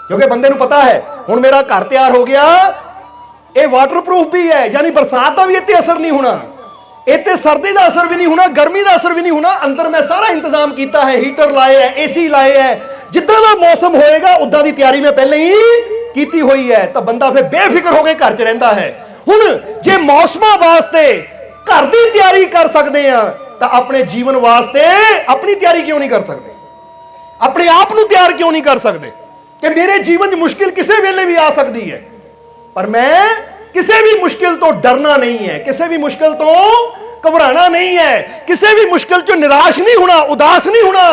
क्योंकि बंदे नूं पता है हुण मेरा घर तैयार हो गया, ये वाटरप्रूफ भी है, यानी बरसात का भी इत्ते असर नहीं होना, इत्ते सर्दी का असर भी नहीं होना, गर्मी का असर भी नहीं होना। अंदर मैं सारा इंतजाम किया है, हीटर लाए है, एसी लाए है, जिद्दां दा मौसम होएगा उदां दी तैयारी मैं पहले ही कीती हुई है। तो बंदा फिर बेफिक्र होकर घर च रहिंदा है। हुण जे मौसमां वास्ते घर की तैयारी कर सकते हैं तो अपने जीवन वास्ते अपनी तैयारी क्यों नहीं कर सकते, अपने आप को तैयार क्यों नहीं कर सकते कि मेरे जीवन में मुश्किल किसी वेले भी आ सकती है, पर मैं किसी भी मुश्किल तो डरना नहीं है, किसी भी मुश्किल तो घबराना नहीं है, किसी भी मुश्किल चो निराश नहीं होना, उदास नहीं होना,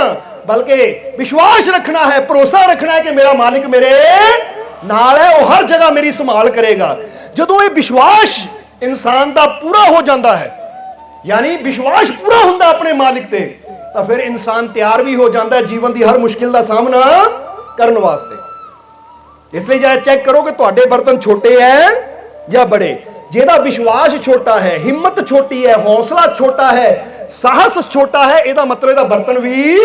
बल्कि विश्वास रखना है, भरोसा रखना है कि मेरा मालिक मेरे नाल है, वो हर जगह मेरी संभाल करेगा। जदों ये विश्वास इंसान का पूरा हो जाता है, यानी विश्वास पूरा होता अपने मालिक ते, तो फिर इंसान तैयार भी हो जाता है जीवन की हर मुश्किल का सामना करने वास्ते। इसलिए जरा चेक करो कि तुहाडे बर्तन छोटे हैं या बड़े। जेदा विश्वास छोटा है, हिम्मत छोटी है, हौसला छोटा है, साहस छोटा है, ਇਹਦਾ मतलब ਇਹਦਾ बर्तन भी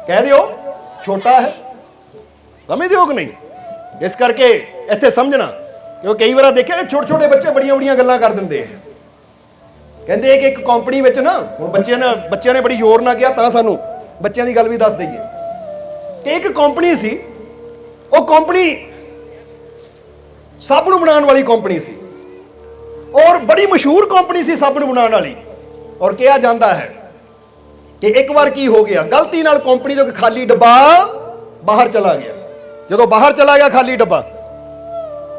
कह दियो छोटा है। समझ दियो कि नहीं? इस करके इत्थे समझना, क्योंकि कई बार देखिया छोटे छोटे बच्चे बड़ियां बड़ियां गल्लां कर दिंदे हैं। कहते कि एक कंपनी में ना, हुण बच्चों ने बड़ी जोर ना किया तां सानू बच्चों की गल भी दस दईए कि एक कंपनी सी, वो कंपनी साबुन बनाने वाली कंपनी सी, और बड़ी मशहूर कंपनी सी साबुन बनाने वाली। और कहा जाता है कि एक बार की हो गया, गलती नाल कंपनी जो खाली डब्बा बाहर चला गया। जो बाहर चला गया खाली डब्बा,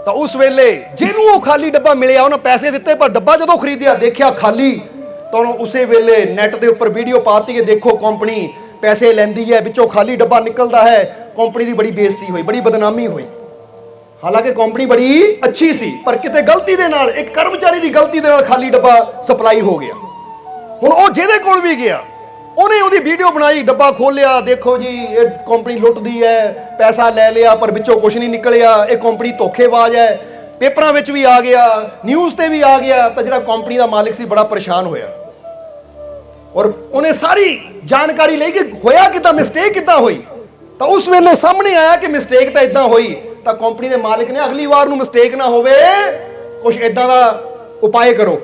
तो उस वेले जिन्होंने वो खाली डब्बा मिले उन्हें पैसे दिते, पर डब्बा जो खरीदिया देखिया खाली, तो उस वेले नैट के उपर वीडियो पाती कि देखो कंपनी पैसे लैंदी है, बिचों खाली डब्बा निकलता है। कंपनी की बड़ी बेइज्जती हुई, बड़ी बदनामी हुई। हालांकि कंपनी बड़ी अच्छी सी, पर किते गलती दे नाल, एक कर्मचारी की गलती दे नाल खाली डब्बा सप्लाई हो गया। हुण वो जिहदे कोल भी गया उन्हें उसकी वीडियो बनाई, डब्बा खोलिया, देखो जी ये कंपनी लुटदी है, पैसा ले लिया पर बिचों कुछ नहीं निकलिया, ये कंपनी धोखेबाज है, पेपरां विच भी आ गया, न्यूज़ ते भी आ गया। तो जिहड़ा कंपनी का मालिक सी बड़ा परेशान होया, और उन्हें सारी जानकारी ली कि होया किदां, मिस्टेक किदां हुई। तो उस वेले सामने आया कि मिस्टेक तो इदां हुई। तो कंपनी के मालिक ने अगली बार नूं मिस्टेक ना होवे, कुछ इदां दा उपाय करो।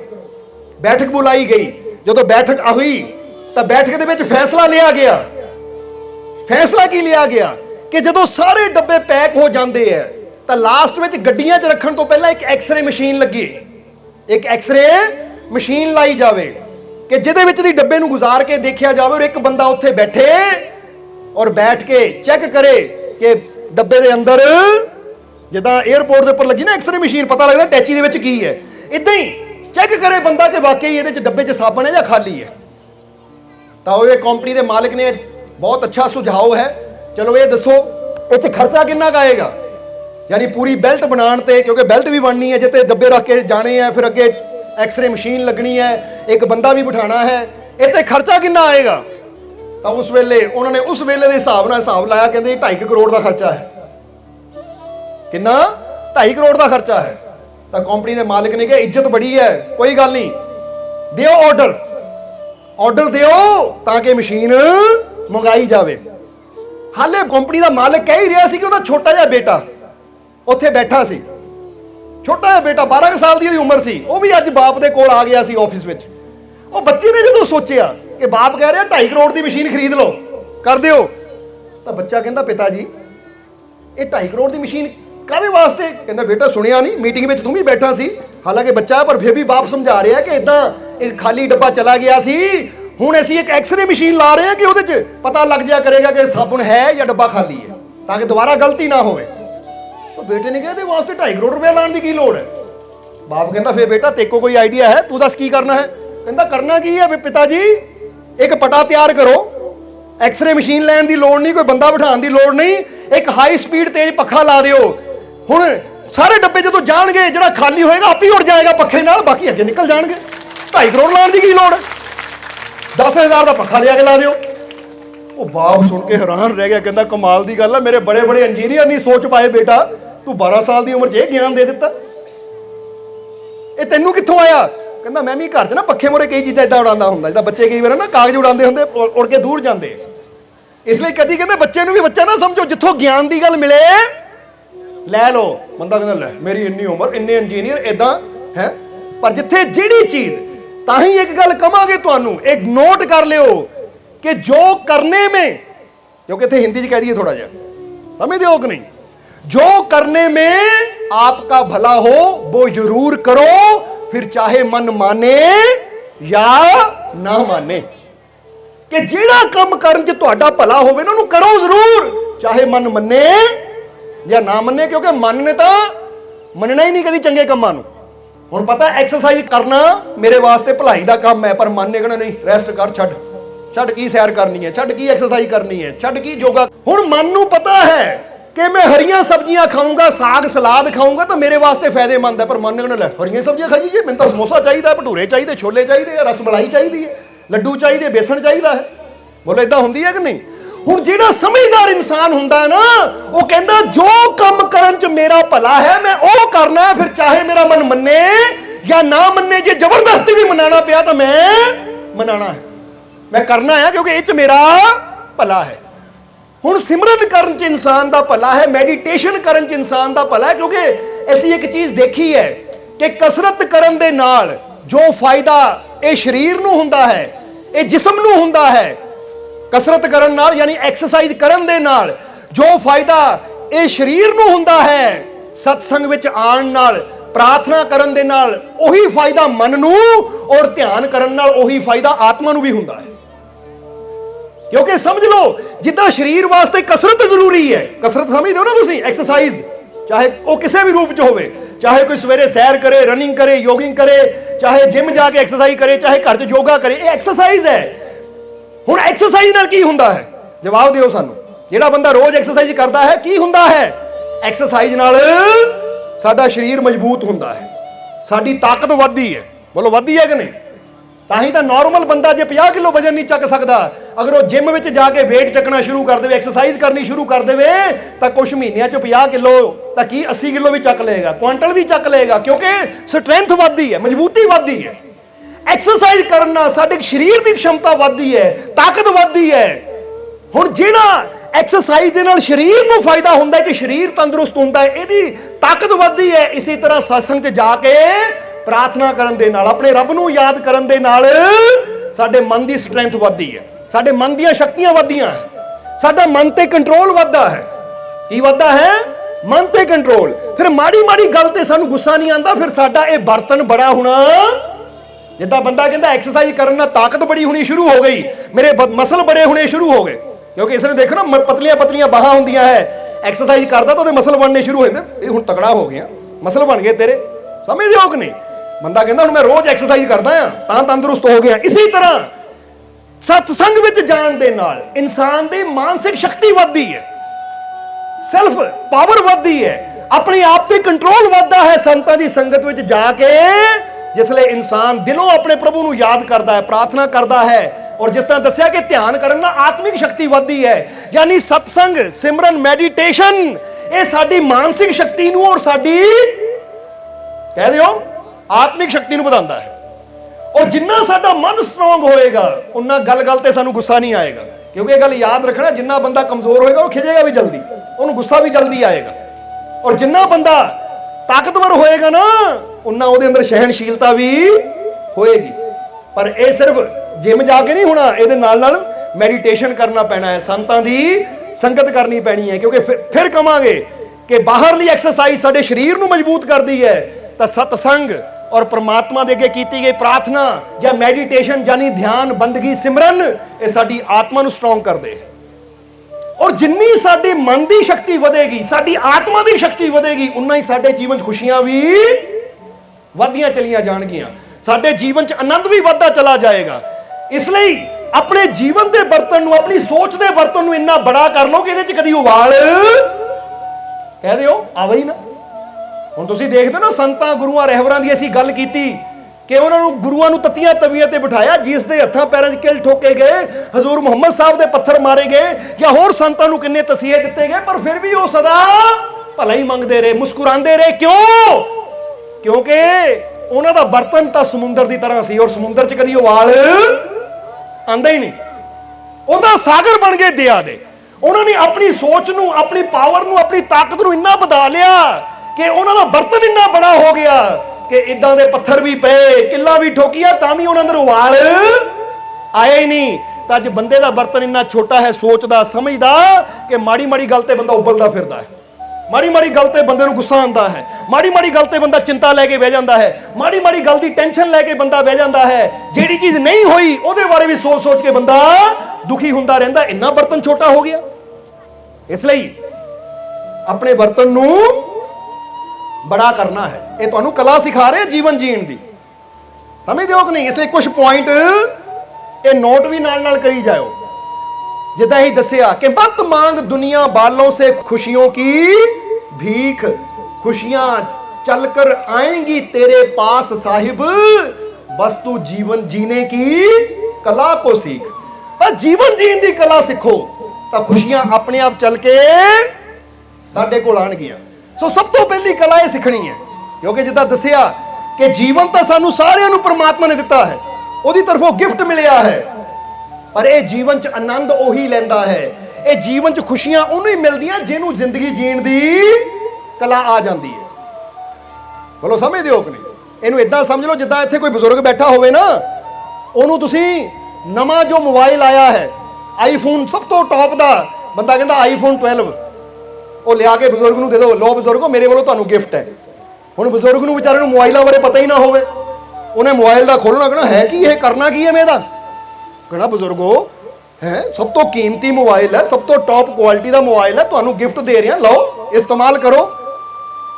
बैठक बुलाई गई। जो बैठक हुई तो बैठक दे विच फैसला लिया गया। फैसला की लिया गया कि जो सारे डब्बे पैक हो जाते हैं तो लास्ट में गड्डियां च रखने तो पहला एक एक्सरे मशीन लगी, एक एक्सरे मशीन लाई जाए कि जिहदे विच दी डब्बे नूं गुजार के देखा जाए, और एक बंदा उत्थे बैठे और बैठ के चेक करे कि डब्बे दे अंदर, जिद्दां एयरपोर्ट के उपर लगी ना एक्सरे मशीन, पता लगता टैची दे विच की है, इदां ही चेक करे बंदा कि वाकई ये डब्बे च साबन है या खाली है। तो ये कंपनी के मालिक ने बहुत अच्छा सुझाव है, चलो ये दसो इत्थे खर्चा कितना का आएगा, यानी पूरी बेल्ट बनाने ते, क्योंकि बेल्ट भी बननी है, जिते डब्बे रख के जाने हैं, फिर अगे एक्सरे मशीन लगनी है, एक बंदा भी बिठाना है, इत्थे खर्चा कितना आएगा। तो उस वेले उन्होंने उस वेले के हिसाब नाल हिसाब लाया, कहते 2.5 करोड़ का खर्चा है। कितना? 2.5 करोड़ का खर्चा है। तो कंपनी के मालिक ने कहा इज्जत बड़ी है, कोई गल नहीं, दियो ऑर्डर दियो ताकि मशीन मंगाई जाए। हाले कंपनी का मालिक कह ही रहा कि उसका छोटा जिहा बेटा उत्थे बैठा सी, छोटा जिहा बेटा 12 साल की उम्र सी, वो भी अज बाप के कोल आ गया सी ऑफिस में। वो बच्चे ने जो सोचा कि बाप कह रहा 2.5 करोड़ की मशीन खरीद लो, कर दियो, तो बच्चा कहता पिता जी ये 2.5 करोड़ की मशीन काहदे वास्ते? कहता बेटा सुनिया नहीं, मीटिंग में तू भी बैठा सी, हालांकि बच्चा पर फिर भी बाप समझा रहा है कि इदा एक खाली डब्बा चला गया सी, हुण असीं एक एक्सरे मशीन ला रहे हैं कि उहदे च पता लग जाया करेगा कि साबुन है या डब्बा खाली है, ताकि दोबारा गलती ना हो। तो बेटे ने कहा इहदे वास्ते 2.5 करोड़ रुपया लाने की की लोड़ है? बाप कहता फिर बेटा तेरे को कोई आइडिया है, तू दस की करना है? कहता करना की है पिता जी, एक पटा तैयार करो, एक्सरे मशीन लैन की लोड़ नहीं, कोई बंदा बिठाने की लोड़ नहीं, एक हाई स्पीड तेज पखा ला दिओ, हुण सारे डब्बे जो जाएंगे, जो खाली होएगा आप ही उड़ जाएगा पखे नाल, बाकी अगे निकल जाएंगे। 2.5 करोड़ लाने की की लोड़ है? 10,000 का पखा लिया के ला दिओ। वो बाप सुन के हैरान रह गया, कहता कमाल की गल है, मेरे बड़े बड़े इंजीनियर नहीं सोच पाए बेटा, तू 12 साल की उम्र च ज्ञान दे दिता, ये तेनों कित्थों आया? कहता मैं भी घर च ना पखे मोरे कई चीज़ां इदां उड़ांदा हुंदा, जिद्दां बच्चे कई बार ना कागज उड़ाते होंगे, उड़ के दूर जाते, इसलिए कदी कहते बच्चे भी बच्चा ना समझो, जिथों ज्ञान की गल मिले लै लो। बंदा कहता लै मेरी इन्नी उम्र, इन्ने इंजीनियर, इदा है। पर जिथे जिहड़ी चीज, ताही एक गल कहांगे तुहानू, एक नोट कर लियो कि जो करने में, क्योंकि इत्थे हिंदी च कह दिए थोड़ा जिहा, समझते हो कि नहीं, जो करने में आपका भला हो वो जरूर करो, फिर चाहे मन माने या ना माने। कि जिहड़ा काम करन च तुहाडा भला होवे ना उहनूं करो जरूर, चाहे मन मन्ने या ना मन्ने। क्योंकि मन ने तो मनना ही नहीं कभी चंगे कामां नूं। हुण पता एक्सरसाइज करना मेरे वास्ते भलाई दा काम है, पर मन ने कहना नहीं रेस्ट कर, छड्ड छड्ड की सैर करनी है, छड्ड की एक्सरसाइज करनी है, छड्ड की योगा। हुण मन नूं पता है कि मैं हरियां सब्जियां खाऊंगा, साग सलाद खाऊंगा तो मेरे वास्ते फायदेमंद है, पर मन ने कहना लै हरियां सब्जियां खाइए, मैंने तो समोसा चाहिए, भटूरे चाहिए, छोले चाहिए, रसमलाई चाहिए, ਲੱਡੂ ਚਾਹੀਦੇ, बेसन ਚਾਹੀਦਾ है। बोलो इदा ਹੁੰਦੀ है कि नहीं। ਹੁਣ ਜਿਹੜਾ ਸਮਝਦਾਰ ਇਨਸਾਨ ਹੁੰਦਾ ਨਾ, ਉਹ ਕਹਿੰਦਾ ਜੋ ਕੰਮ ਕਰਨ ਚ ਮੇਰਾ ਭਲਾ ਹੈ ਮੈਂ ਉਹ ਕਰਨਾ ਹੈ, ਫਿਰ ਚਾਹੇ ਮੇਰਾ ਮਨ ਮੰਨੇ ਜਾਂ ਨਾ ਮੰਨੇ। ਜੇ ਜ਼ਬਰਦਸਤੀ ਵੀ ਮਨਾਣਾ ਪਿਆ ਤਾਂ ਮੈਂ ਮਨਾਣਾ ਹੈ, ਮੈਂ ਕਰਨਾ ਹੈ, ਕਿਉਂਕਿ ਇਹ ਚ ਮੇਰਾ ਭਲਾ ਹੈ। ਹੁਣ ਸਿਮਰਨ ਕਰਨ ਚ ਇਨਸਾਨ ਦਾ ਭਲਾ ਹੈ, ਮੈਡੀਟੇਸ਼ਨ ਕਰਨ ਚ ਇਨਸਾਨ ਦਾ ਭਲਾ ਹੈ। ਕਿਉਂਕਿ ਅਸੀਂ ਇੱਕ ਚੀਜ਼ ਦੇਖੀ ਹੈ ਕਿ ਕਸਰਤ ਕਰਨ ਦੇ ਨਾਲ ਜੋ ਫਾਇਦਾ ਇਹ ਸਰੀਰ ਨੂੰ ਹੁੰਦਾ ਹੈ, ਇਹ ਜਿਸਮ ਨੂੰ ਹੁੰਦਾ ਹੈ। कसरत करन नाल यानी एक्सरसाइज करन दे नाल जो फायदा ये शरीर नूं हुंदा है, सत्संग विच आण नाल, प्रार्थना करन दे नाल ओही फायदा मन नूं, और ध्यान करन नाल ओही फायदा आत्मा नूं भी हुंदा है। क्योंकि समझ लो जिद्दां शरीर वास्ते कसरत जरूरी है, कसरत समझदे हो ना तुसीं, एक्सरसाइज चाहे वो किसी भी रूप च होवे, चाहे कोई सवेरे सैर करे, रनिंग करे, योगिंग करे, चाहे जिम जाके एक्सरसाइज करे, चाहे घर च योगा करे, ये एक्सरसाइज है। ਹੁਣ ਐਕਸਰਸਾਈਜ਼ ਨਾਲ ਕੀ ਹੁੰਦਾ ਹੈ, ਜਵਾਬ ਦਿਓ ਸਾਨੂੰ। ਜਿਹੜਾ ਬੰਦਾ ਰੋਜ਼ ਐਕਸਰਸਾਈਜ਼ ਕਰਦਾ ਹੈ ਕੀ ਹੁੰਦਾ ਹੈ? ਐਕਸਰਸਾਈਜ਼ ਨਾਲ ਸਾਡਾ ਸਰੀਰ ਮਜ਼ਬੂਤ ਹੁੰਦਾ ਹੈ, ਸਾਡੀ ਤਾਕਤ ਵੱਧਦੀ ਹੈ। ਬੋਲੋ ਵੱਧਦੀ ਹੈ ਕਿ ਨਹੀਂ? ਤਾਂ ਹੀ ਤਾਂ ਨਾਰਮਲ ਬੰਦਾ ਜੇ 50 ਕਿਲੋ ਵਜਨ ਨਹੀਂ ਚੱਕ ਸਕਦਾ, ਅਗਰ ਉਹ ਜਿਮ ਵਿੱਚ ਜਾ ਕੇ weight ਚੱਕਣਾ ਸ਼ੁਰੂ ਕਰ ਦੇਵੇ, ਐਕਸਰਸਾਈਜ਼ ਕਰਨੀ ਸ਼ੁਰੂ ਕਰ ਦੇਵੇ, ਤਾਂ ਕੁਝ ਮਹੀਨਿਆਂ 'ਚ 50 ਕਿਲੋ ਤਾਂ ਕੀ 80 ਕਿਲੋ ਵੀ ਚੱਕ ਲਏਗਾ, ਕੁਆਂਟਲ ਵੀ ਚੱਕ ਲਏਗਾ। ਕਿਉਂਕਿ ਸਟਰੈਂਥ ਵੱਧਦੀ ਹੈ, ਮਜ਼ਬੂਤੀ ਵੱਧਦੀ ਹੈ। एक्सरसाइज करना साडे शरीर की क्षमता बढ़ती है, ताकत बढ़ती है। हुण जिहड़ा एक्सरसाइज दे नाल शरीर नूं फायदा हुंदा है कि शरीर तंदुरुस्त हुंदा है, इहदी ताकत बढ़ती है। इसी तरह सत्संग च जाके प्रार्थना करन दे नाल, अपने रब नूं याद करन दे नाल साडे मन की स्ट्रेंथ बढ़ती है, साडे मन दीयां शक्तियां वधदियां है, साडा मन ते कंट्रोल वधदा है। की वधदा है? मन ते कंट्रोल। फिर माड़ी माड़ी गल ते सानूं गुस्सा नहीं आंदा, फिर साडा ये बर्तन बड़ा होना। जिद्दां बंदा कहता एक्सरसाइज करन नाल ताकत बड़ी होनी शुरू हो गई, मेरे मसल बड़े होने शुरू हो गए। क्योंकि इसने देखो ना पतलियां पतलियां बाहां होंदियां है, एक्सरसाइज करता तो मसल बनने शुरू हो जाते, हुण तगड़ा हो गया, मसल बन गए तेरे। समझदे हो कि नहीं? बंदा कहता हुण मैं रोज एक्सरसाइज करदा हां तां तंदुरुस्त हो गया। इसी तरह सत्संग विच जाण दे नाल इंसान दी मानसिक शक्ति वधदी है, सेल्फ पावर वधदी है, अपने आप ते कंट्रोल वधदा है। संतां दी संगत विच जाके जिसले इंसान दिलों अपने प्रभु नूं याद करता है, प्रार्थना करता है, और जिस तरह दस्या कि ध्यान करन नाल आत्मिक शक्ति वधदी है। यानी सत्संग, सिमरन, मैडिटेशन ये साडी मानसिक शक्ति नूं और साडी कह दिओ आत्मिक शक्ति नूं वधांदा है। और जिन्ना साडा मन स्ट्रोंग होएगा उन्ना गल गल ते सानूं गुस्सा नहीं आएगा। क्योंकि ये गल याद रखना, जिन्ना बंदा कमजोर होएगा वो खिजेगा भी जल्दी, उन्हें गुस्सा भी जल्दी आएगा। और जिन्ना बंदा ताकतवर होएगा ना उन्ना उहदे अंदर सहनशीलता भी होएगी। पर यह सिर्फ जिम जाके नहीं होना, इहदे नाल नाल मैडिटेशन करना पैना है, संतां दी संगत करनी पैनी है। क्योंकि फिर कहांगे कि बाहरली एक्सरसाइज साडे शरीर नूं मजबूत करदी है, तो सत्संग और परमात्मा दे अगे कीती गई प्रार्थना या मैडिटेशन यानी ध्यान, बंदगी, सिमरन ये साडी आत्मा नूं स्ट्रोंग करदे है। और जिन्नी साडी मन की शक्ति वधेगी, साडी आत्मा की शक्ति वधेगी, उन्ना ही साडे जीवन च खुशियां भी वधियां चलियां जाणगियां, साडे जीवन च आनंद भी वधदा चला जाएगा। इसलिए अपने जीवन के बर्तन नूं, अपनी सोच के बर्तन नूं इन्ना बड़ा कर लो कि इहदे च कदी उबाल कह दिओ आवे ही ना। हुण तुसीं देखदे ना संतां गुरुआं रहबरां दी असीं गल कीती कि उन्होंने गुरुआं नूं तत्तियां तवियां ते बिठाया, जिस दे हत्थां पैरां 'च किल ठोके गए, हजूर मुहम्मद साहब दे पत्थर मारे गए, या होर संतां नूं किन्ने तसीहे दिते गए, पर फिर भी वो सदा भला ही मंगदे रहे, मुस्कुरांदे रहे। क्यों? क्योंकि उन्हां दा बर्तन तां समुंदर की तरह सी, और समुंदर 'च कदी उबाल आंदा ही नहीं। ਉਹਦਾ ਸਾਗਰ ਬਣ ਗਏ ਦਇਆ ਦੇ। ਉਹਨਾਂ ਨੇ ਆਪਣੀ ਸੋਚ ਨੂੰ, ਆਪਣੀ ਪਾਵਰ ਨੂੰ, ਆਪਣੀ ਤਾਕਤ ਨੂੰ ਇੰਨਾ ਵਧਾ ਲਿਆ ਕਿ ਉਹਨਾਂ ਦਾ ਬਰਤਨ ਇੰਨਾ ਬੜਾ ਹੋ ਗਿਆ ਕਿ ਇਦਾਂ ਦੇ ਪੱਥਰ ਵੀ ਪਏ, ਕਿੱਲਾ ਵੀ ਠੋਕੀਆ, ਤਾਂ ਵੀ ਉਹਨਾਂ ਅੰਦਰ ਉਬਾਲ ਆਇਆ ਹੀ ਨਹੀਂ। ਤਾਂ ਅੱਜ ਬੰਦੇ ਦਾ ਬਰਤਨ ਇੰਨਾ ਛੋਟਾ ਹੈ, ਸੋਚਦਾ ਸਮਝਦਾ, ਕਿ ਮਾੜੀ ਮਾੜੀ ਗੱਲ ਤੇ ਬੰਦਾ ਉਬਲਦਾ ਫਿਰਦਾ ਹੈ। ਮਾੜੀ ਮਾੜੀ ਗੱਲ ਤੇ ਬੰਦੇ ਨੂੰ ਗੁੱਸਾ ਆਉਂਦਾ ਹੈ, ਮਾੜੀ ਮਾੜੀ ਗੱਲ ਤੇ ਬੰਦਾ ਚਿੰਤਾ ਲੈ ਕੇ ਬਹਿ ਜਾਂਦਾ ਹੈ, ਮਾੜੀ ਮਾੜੀ ਗੱਲ ਦੀ ਟੈਨਸ਼ਨ ਲੈ ਕੇ ਬੰਦਾ ਬਹਿ ਜਾਂਦਾ ਹੈ। ਜਿਹੜੀ ਚੀਜ਼ ਨਹੀਂ ਹੋਈ ਉਹਦੇ ਬਾਰੇ ਵੀ ਸੋਚ ਸੋਚ ਕੇ ਬੰਦਾ ਦੁਖੀ ਹੁੰਦਾ ਰਹਿੰਦਾ। ਇੰਨਾ ਬਰਤਨ ਛੋਟਾ ਹੋ ਗਿਆ। ਇਸ ਲਈ ਆਪਣੇ ਬਰਤਨ ਨੂੰ ਬੜਾ ਕਰਨਾ ਹੈ। ਇਹ ਤੁਹਾਨੂੰ ਕਲਾ ਸਿਖਾ ਰਹੇ ਜੀਵਨ ਜੀਣ ਦੀ, ਸਮਝਦੇ ਹੋ ਕਿ ਨਹੀਂ? ਇਸ ਲਈ ਕੁਝ ਪੁਆਇੰਟ ਇਹ ਨੋਟ ਵੀ ਨਾਲ ਨਾਲ ਕਰੀ ਜਾਓ। जिदा ही दसिया कि मत मांग दुनिया बालों से खुशियों की भीख, खुशियां चलकर आएंगी तेरे पास साहिब, बस तू जीवन जीने की कला को सीख। पर जीवन जीने की कला सीखो तो खुशियां अपने आप चल के साडे कोल आणगियां। सो सब तो पहली कला ये सीखनी है, क्योंकि जिदा दसिया कि जीवन तो सानू सारियां नू परमात्मा ने दिता है, ओदी तरफों गिफ्ट मिलिया है। पर यह जीवन च आनंद उही लैंदा है, ये जीवन च खुशियां उन्हें ही मिलदियां जिन्हों जिंदगी जीण दी कला आ जाती है। बोलो समझदे हो कि नहीं? इहनूं इदां समझ लो जिद्दां इत्थे कोई बजुर्ग बैठा होवे ना, उहनूं तुसीं नवां जो मोबाइल आया है आईफोन सब तो टॉप दा, बंदा कहंदा आईफोन 12 ਉਹ ਲਿਆ ਕੇ ਬਜ਼ੁਰਗ ਨੂੰ ਦੇ ਦਿਓ, ਲੋ ਬਜ਼ੁਰਗੋ ਮੇਰੇ ਵੱਲੋਂ ਤੁਹਾਨੂੰ ਗਿਫਟ ਹੈ। ਹੁਣ ਬਜ਼ੁਰਗ ਨੂੰ ਵਿਚਾਰੇ ਨੂੰ ਮੋਬਾਈਲਾਂ ਬਾਰੇ ਪਤਾ ਹੀ ਨਾ ਹੋਵੇ, ਉਹਨੇ ਮੋਬਾਈਲ ਦਾ ਖੋਲਣਾ, ਕਹਿਣਾ ਹੈ ਕੀ ਇਹ, ਕਰਨਾ ਕੀ ਹੈ ਮੈਂ ਇਹਦਾ? कहना बजुर्गो है सब तो कीमती मोबाइल है, सब तो टॉप क्वालिटी का मोबाइल है, ਤੁਹਾਨੂੰ गिफ्ट दे रहे हैं, लो इस्तेमाल करो।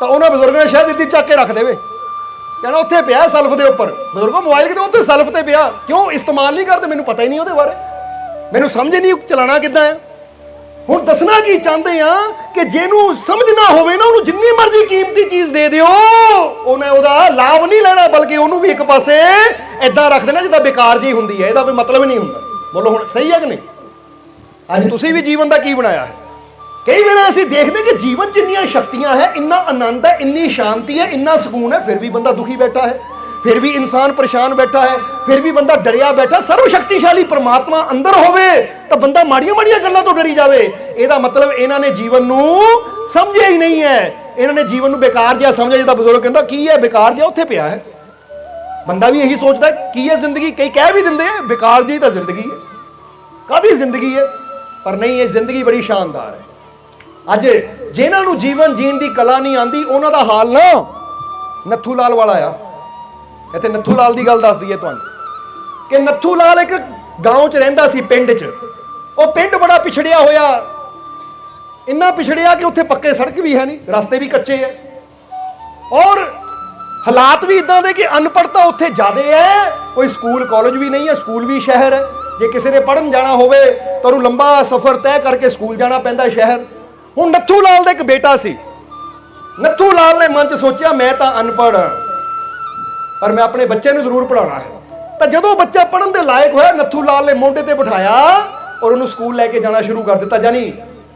तो उन्होंने बजुर्ग ने शायद इतनी चक के रख देवे, कहना उत्थे पिया सैल्फ के उपर, बजुर्गो मोबाइल कितने उत्थे सैल्फ ते पिया, क्यों इस्तेमाल नहीं करते? मैनू पता ही नहीं ਉਹਦੇ बारे, मैनू समझ नहीं चलाना किद्दां है। ਹੁਣ ਦੱਸਣਾ ਕੀ ਚਾਹੁੰਦੇ ਆ ਕਿ ਜਿਹਨੂੰ ਸਮਝਣਾ ਹੋਵੇ ਨਾ, ਉਹਨੂੰ ਜਿੰਨੀ ਮਰਜ਼ੀ ਕੀਮਤੀ ਚੀਜ਼ ਦੇ ਦਿਓ, ਉਹਨੇ ਉਹਦਾ ਲਾਭ ਨਹੀਂ ਲੈਣਾ, ਬਲਕਿ ਉਹਨੂੰ ਵੀ ਇੱਕ ਪਾਸੇ ਇਦਾਂ ਰੱਖ ਦੇਣਾ ਜਿੱਦਾਂ ਬੇਕਾਰ ਜੀ ਹੁੰਦੀ ਹੈ, ਇਹਦਾ ਕੋਈ ਮਤਲਬ ਨਹੀਂ ਹੁੰਦਾ। ਬੋਲੋ ਹੁਣ ਸਹੀ ਹੈ ਕਿ ਨਹੀਂ? ਅੱਜ ਤੁਸੀਂ ਵੀ ਜੀਵਨ ਦਾ ਕੀ ਬਣਾਇਆ ਹੈ? ਕਈ ਵਾਰ ਅਸੀਂ ਦੇਖਦੇ ਕਿ ਜੀਵਨ 'ਚ ਇੰਨੀਆਂ ਸ਼ਕਤੀਆਂ ਹੈ, ਇੰਨਾ ਆਨੰਦ ਹੈ, ਇੰਨੀ ਸ਼ਾਂਤੀ ਹੈ, ਇੰਨਾ ਸਕੂਨ ਹੈ, ਫਿਰ ਵੀ ਬੰਦਾ ਦੁਖੀ ਬੈਠਾ ਹੈ, फिर भी इंसान परेशान बैठा है, फिर भी बंदा डरिया बैठा। सर्व शक्तिशाली परमात्मा अंदर होवे तो बंदा माड़ियां माड़ियां गल्लां तो डरी जावे। ਇਹਦਾ मतलब इन्हां ने जीवन ਨੂੰ समझिया ही नहीं है, इन्हां ने जीवन ਨੂੰ बेकार जिहा समझिया। जिदा बजुर्ग कहंदा की है बेकार जिहा उत्थे पिया है, बंदा भी यही सोचता है की है जिंदगी। कई कह भी दिंदे हैं बेकार जी तो जिंदगी है, काहदी जिंदगी है, पर नहीं, ये जिंदगी बड़ी शानदार है। अज जिन्हां ਨੂੰ जीवन जीण ਦੀ कला नहीं आंदी, उन्हां ਦਾ हाल ना नत्थू लाल वाला आ। ਇੱਥੇ ਨੱਥੂ ਲਾਲ ਦੀ ਗੱਲ ਦੱਸ ਦਈਏ ਤੁਹਾਨੂੰ ਕਿ ਨੱਥੂ ਲਾਲ ਇੱਕ ਗਾਉਂ 'ਚ ਰਹਿੰਦਾ ਸੀ, ਪਿੰਡ 'ਚ। ਉਹ ਪਿੰਡ ਬੜਾ ਪਿਛੜਿਆ ਹੋਇਆ, ਇੰਨਾ ਪਿਛੜਿਆ ਕਿ ਉੱਥੇ ਪੱਕੇ ਸੜਕ ਵੀ ਹੈ ਨਹੀਂ, ਰਸਤੇ ਵੀ ਕੱਚੇ ਹੈ, ਔਰ ਹਾਲਾਤ ਵੀ ਇਦਾਂ ਦੇ ਕਿ ਅਨਪੜ੍ਹਤਾ ਉੱਥੇ ਜ਼ਿਆਦਾ ਹੈ। ਕੋਈ ਸਕੂਲ ਕਾਲਜ ਵੀ ਨਹੀਂ ਹੈ, ਸਕੂਲ ਵੀ ਸ਼ਹਿਰ ਹੈ। ਜੇ ਕਿਸੇ ਨੇ ਪੜ੍ਹਨ ਜਾਣਾ ਹੋਵੇ ਤਾਂ ਉਹਨੂੰ ਲੰਬਾ ਸਫ਼ਰ ਤੈਅ ਕਰਕੇ ਸਕੂਲ ਜਾਣਾ ਪੈਂਦਾ ਸ਼ਹਿਰ। ਹੁਣ ਨੱਥੂ ਲਾਲ ਦਾ ਇੱਕ ਬੇਟਾ ਸੀ। ਨੱਥੂ ਲਾਲ ਨੇ ਮਨ 'ਚ ਸੋਚਿਆ ਮੈਂ ਤਾਂ ਅਨਪੜ੍ਹ ਹਾਂ, पर मैं अपने बच्चे को जरूर पढ़ाना है। तो जो बच्चा पढ़न के लायक होया, नत्थू लाल ने मोढे ते बिठाया और उन्होंने स्कूल लैके जाना शुरू कर दिता। यानी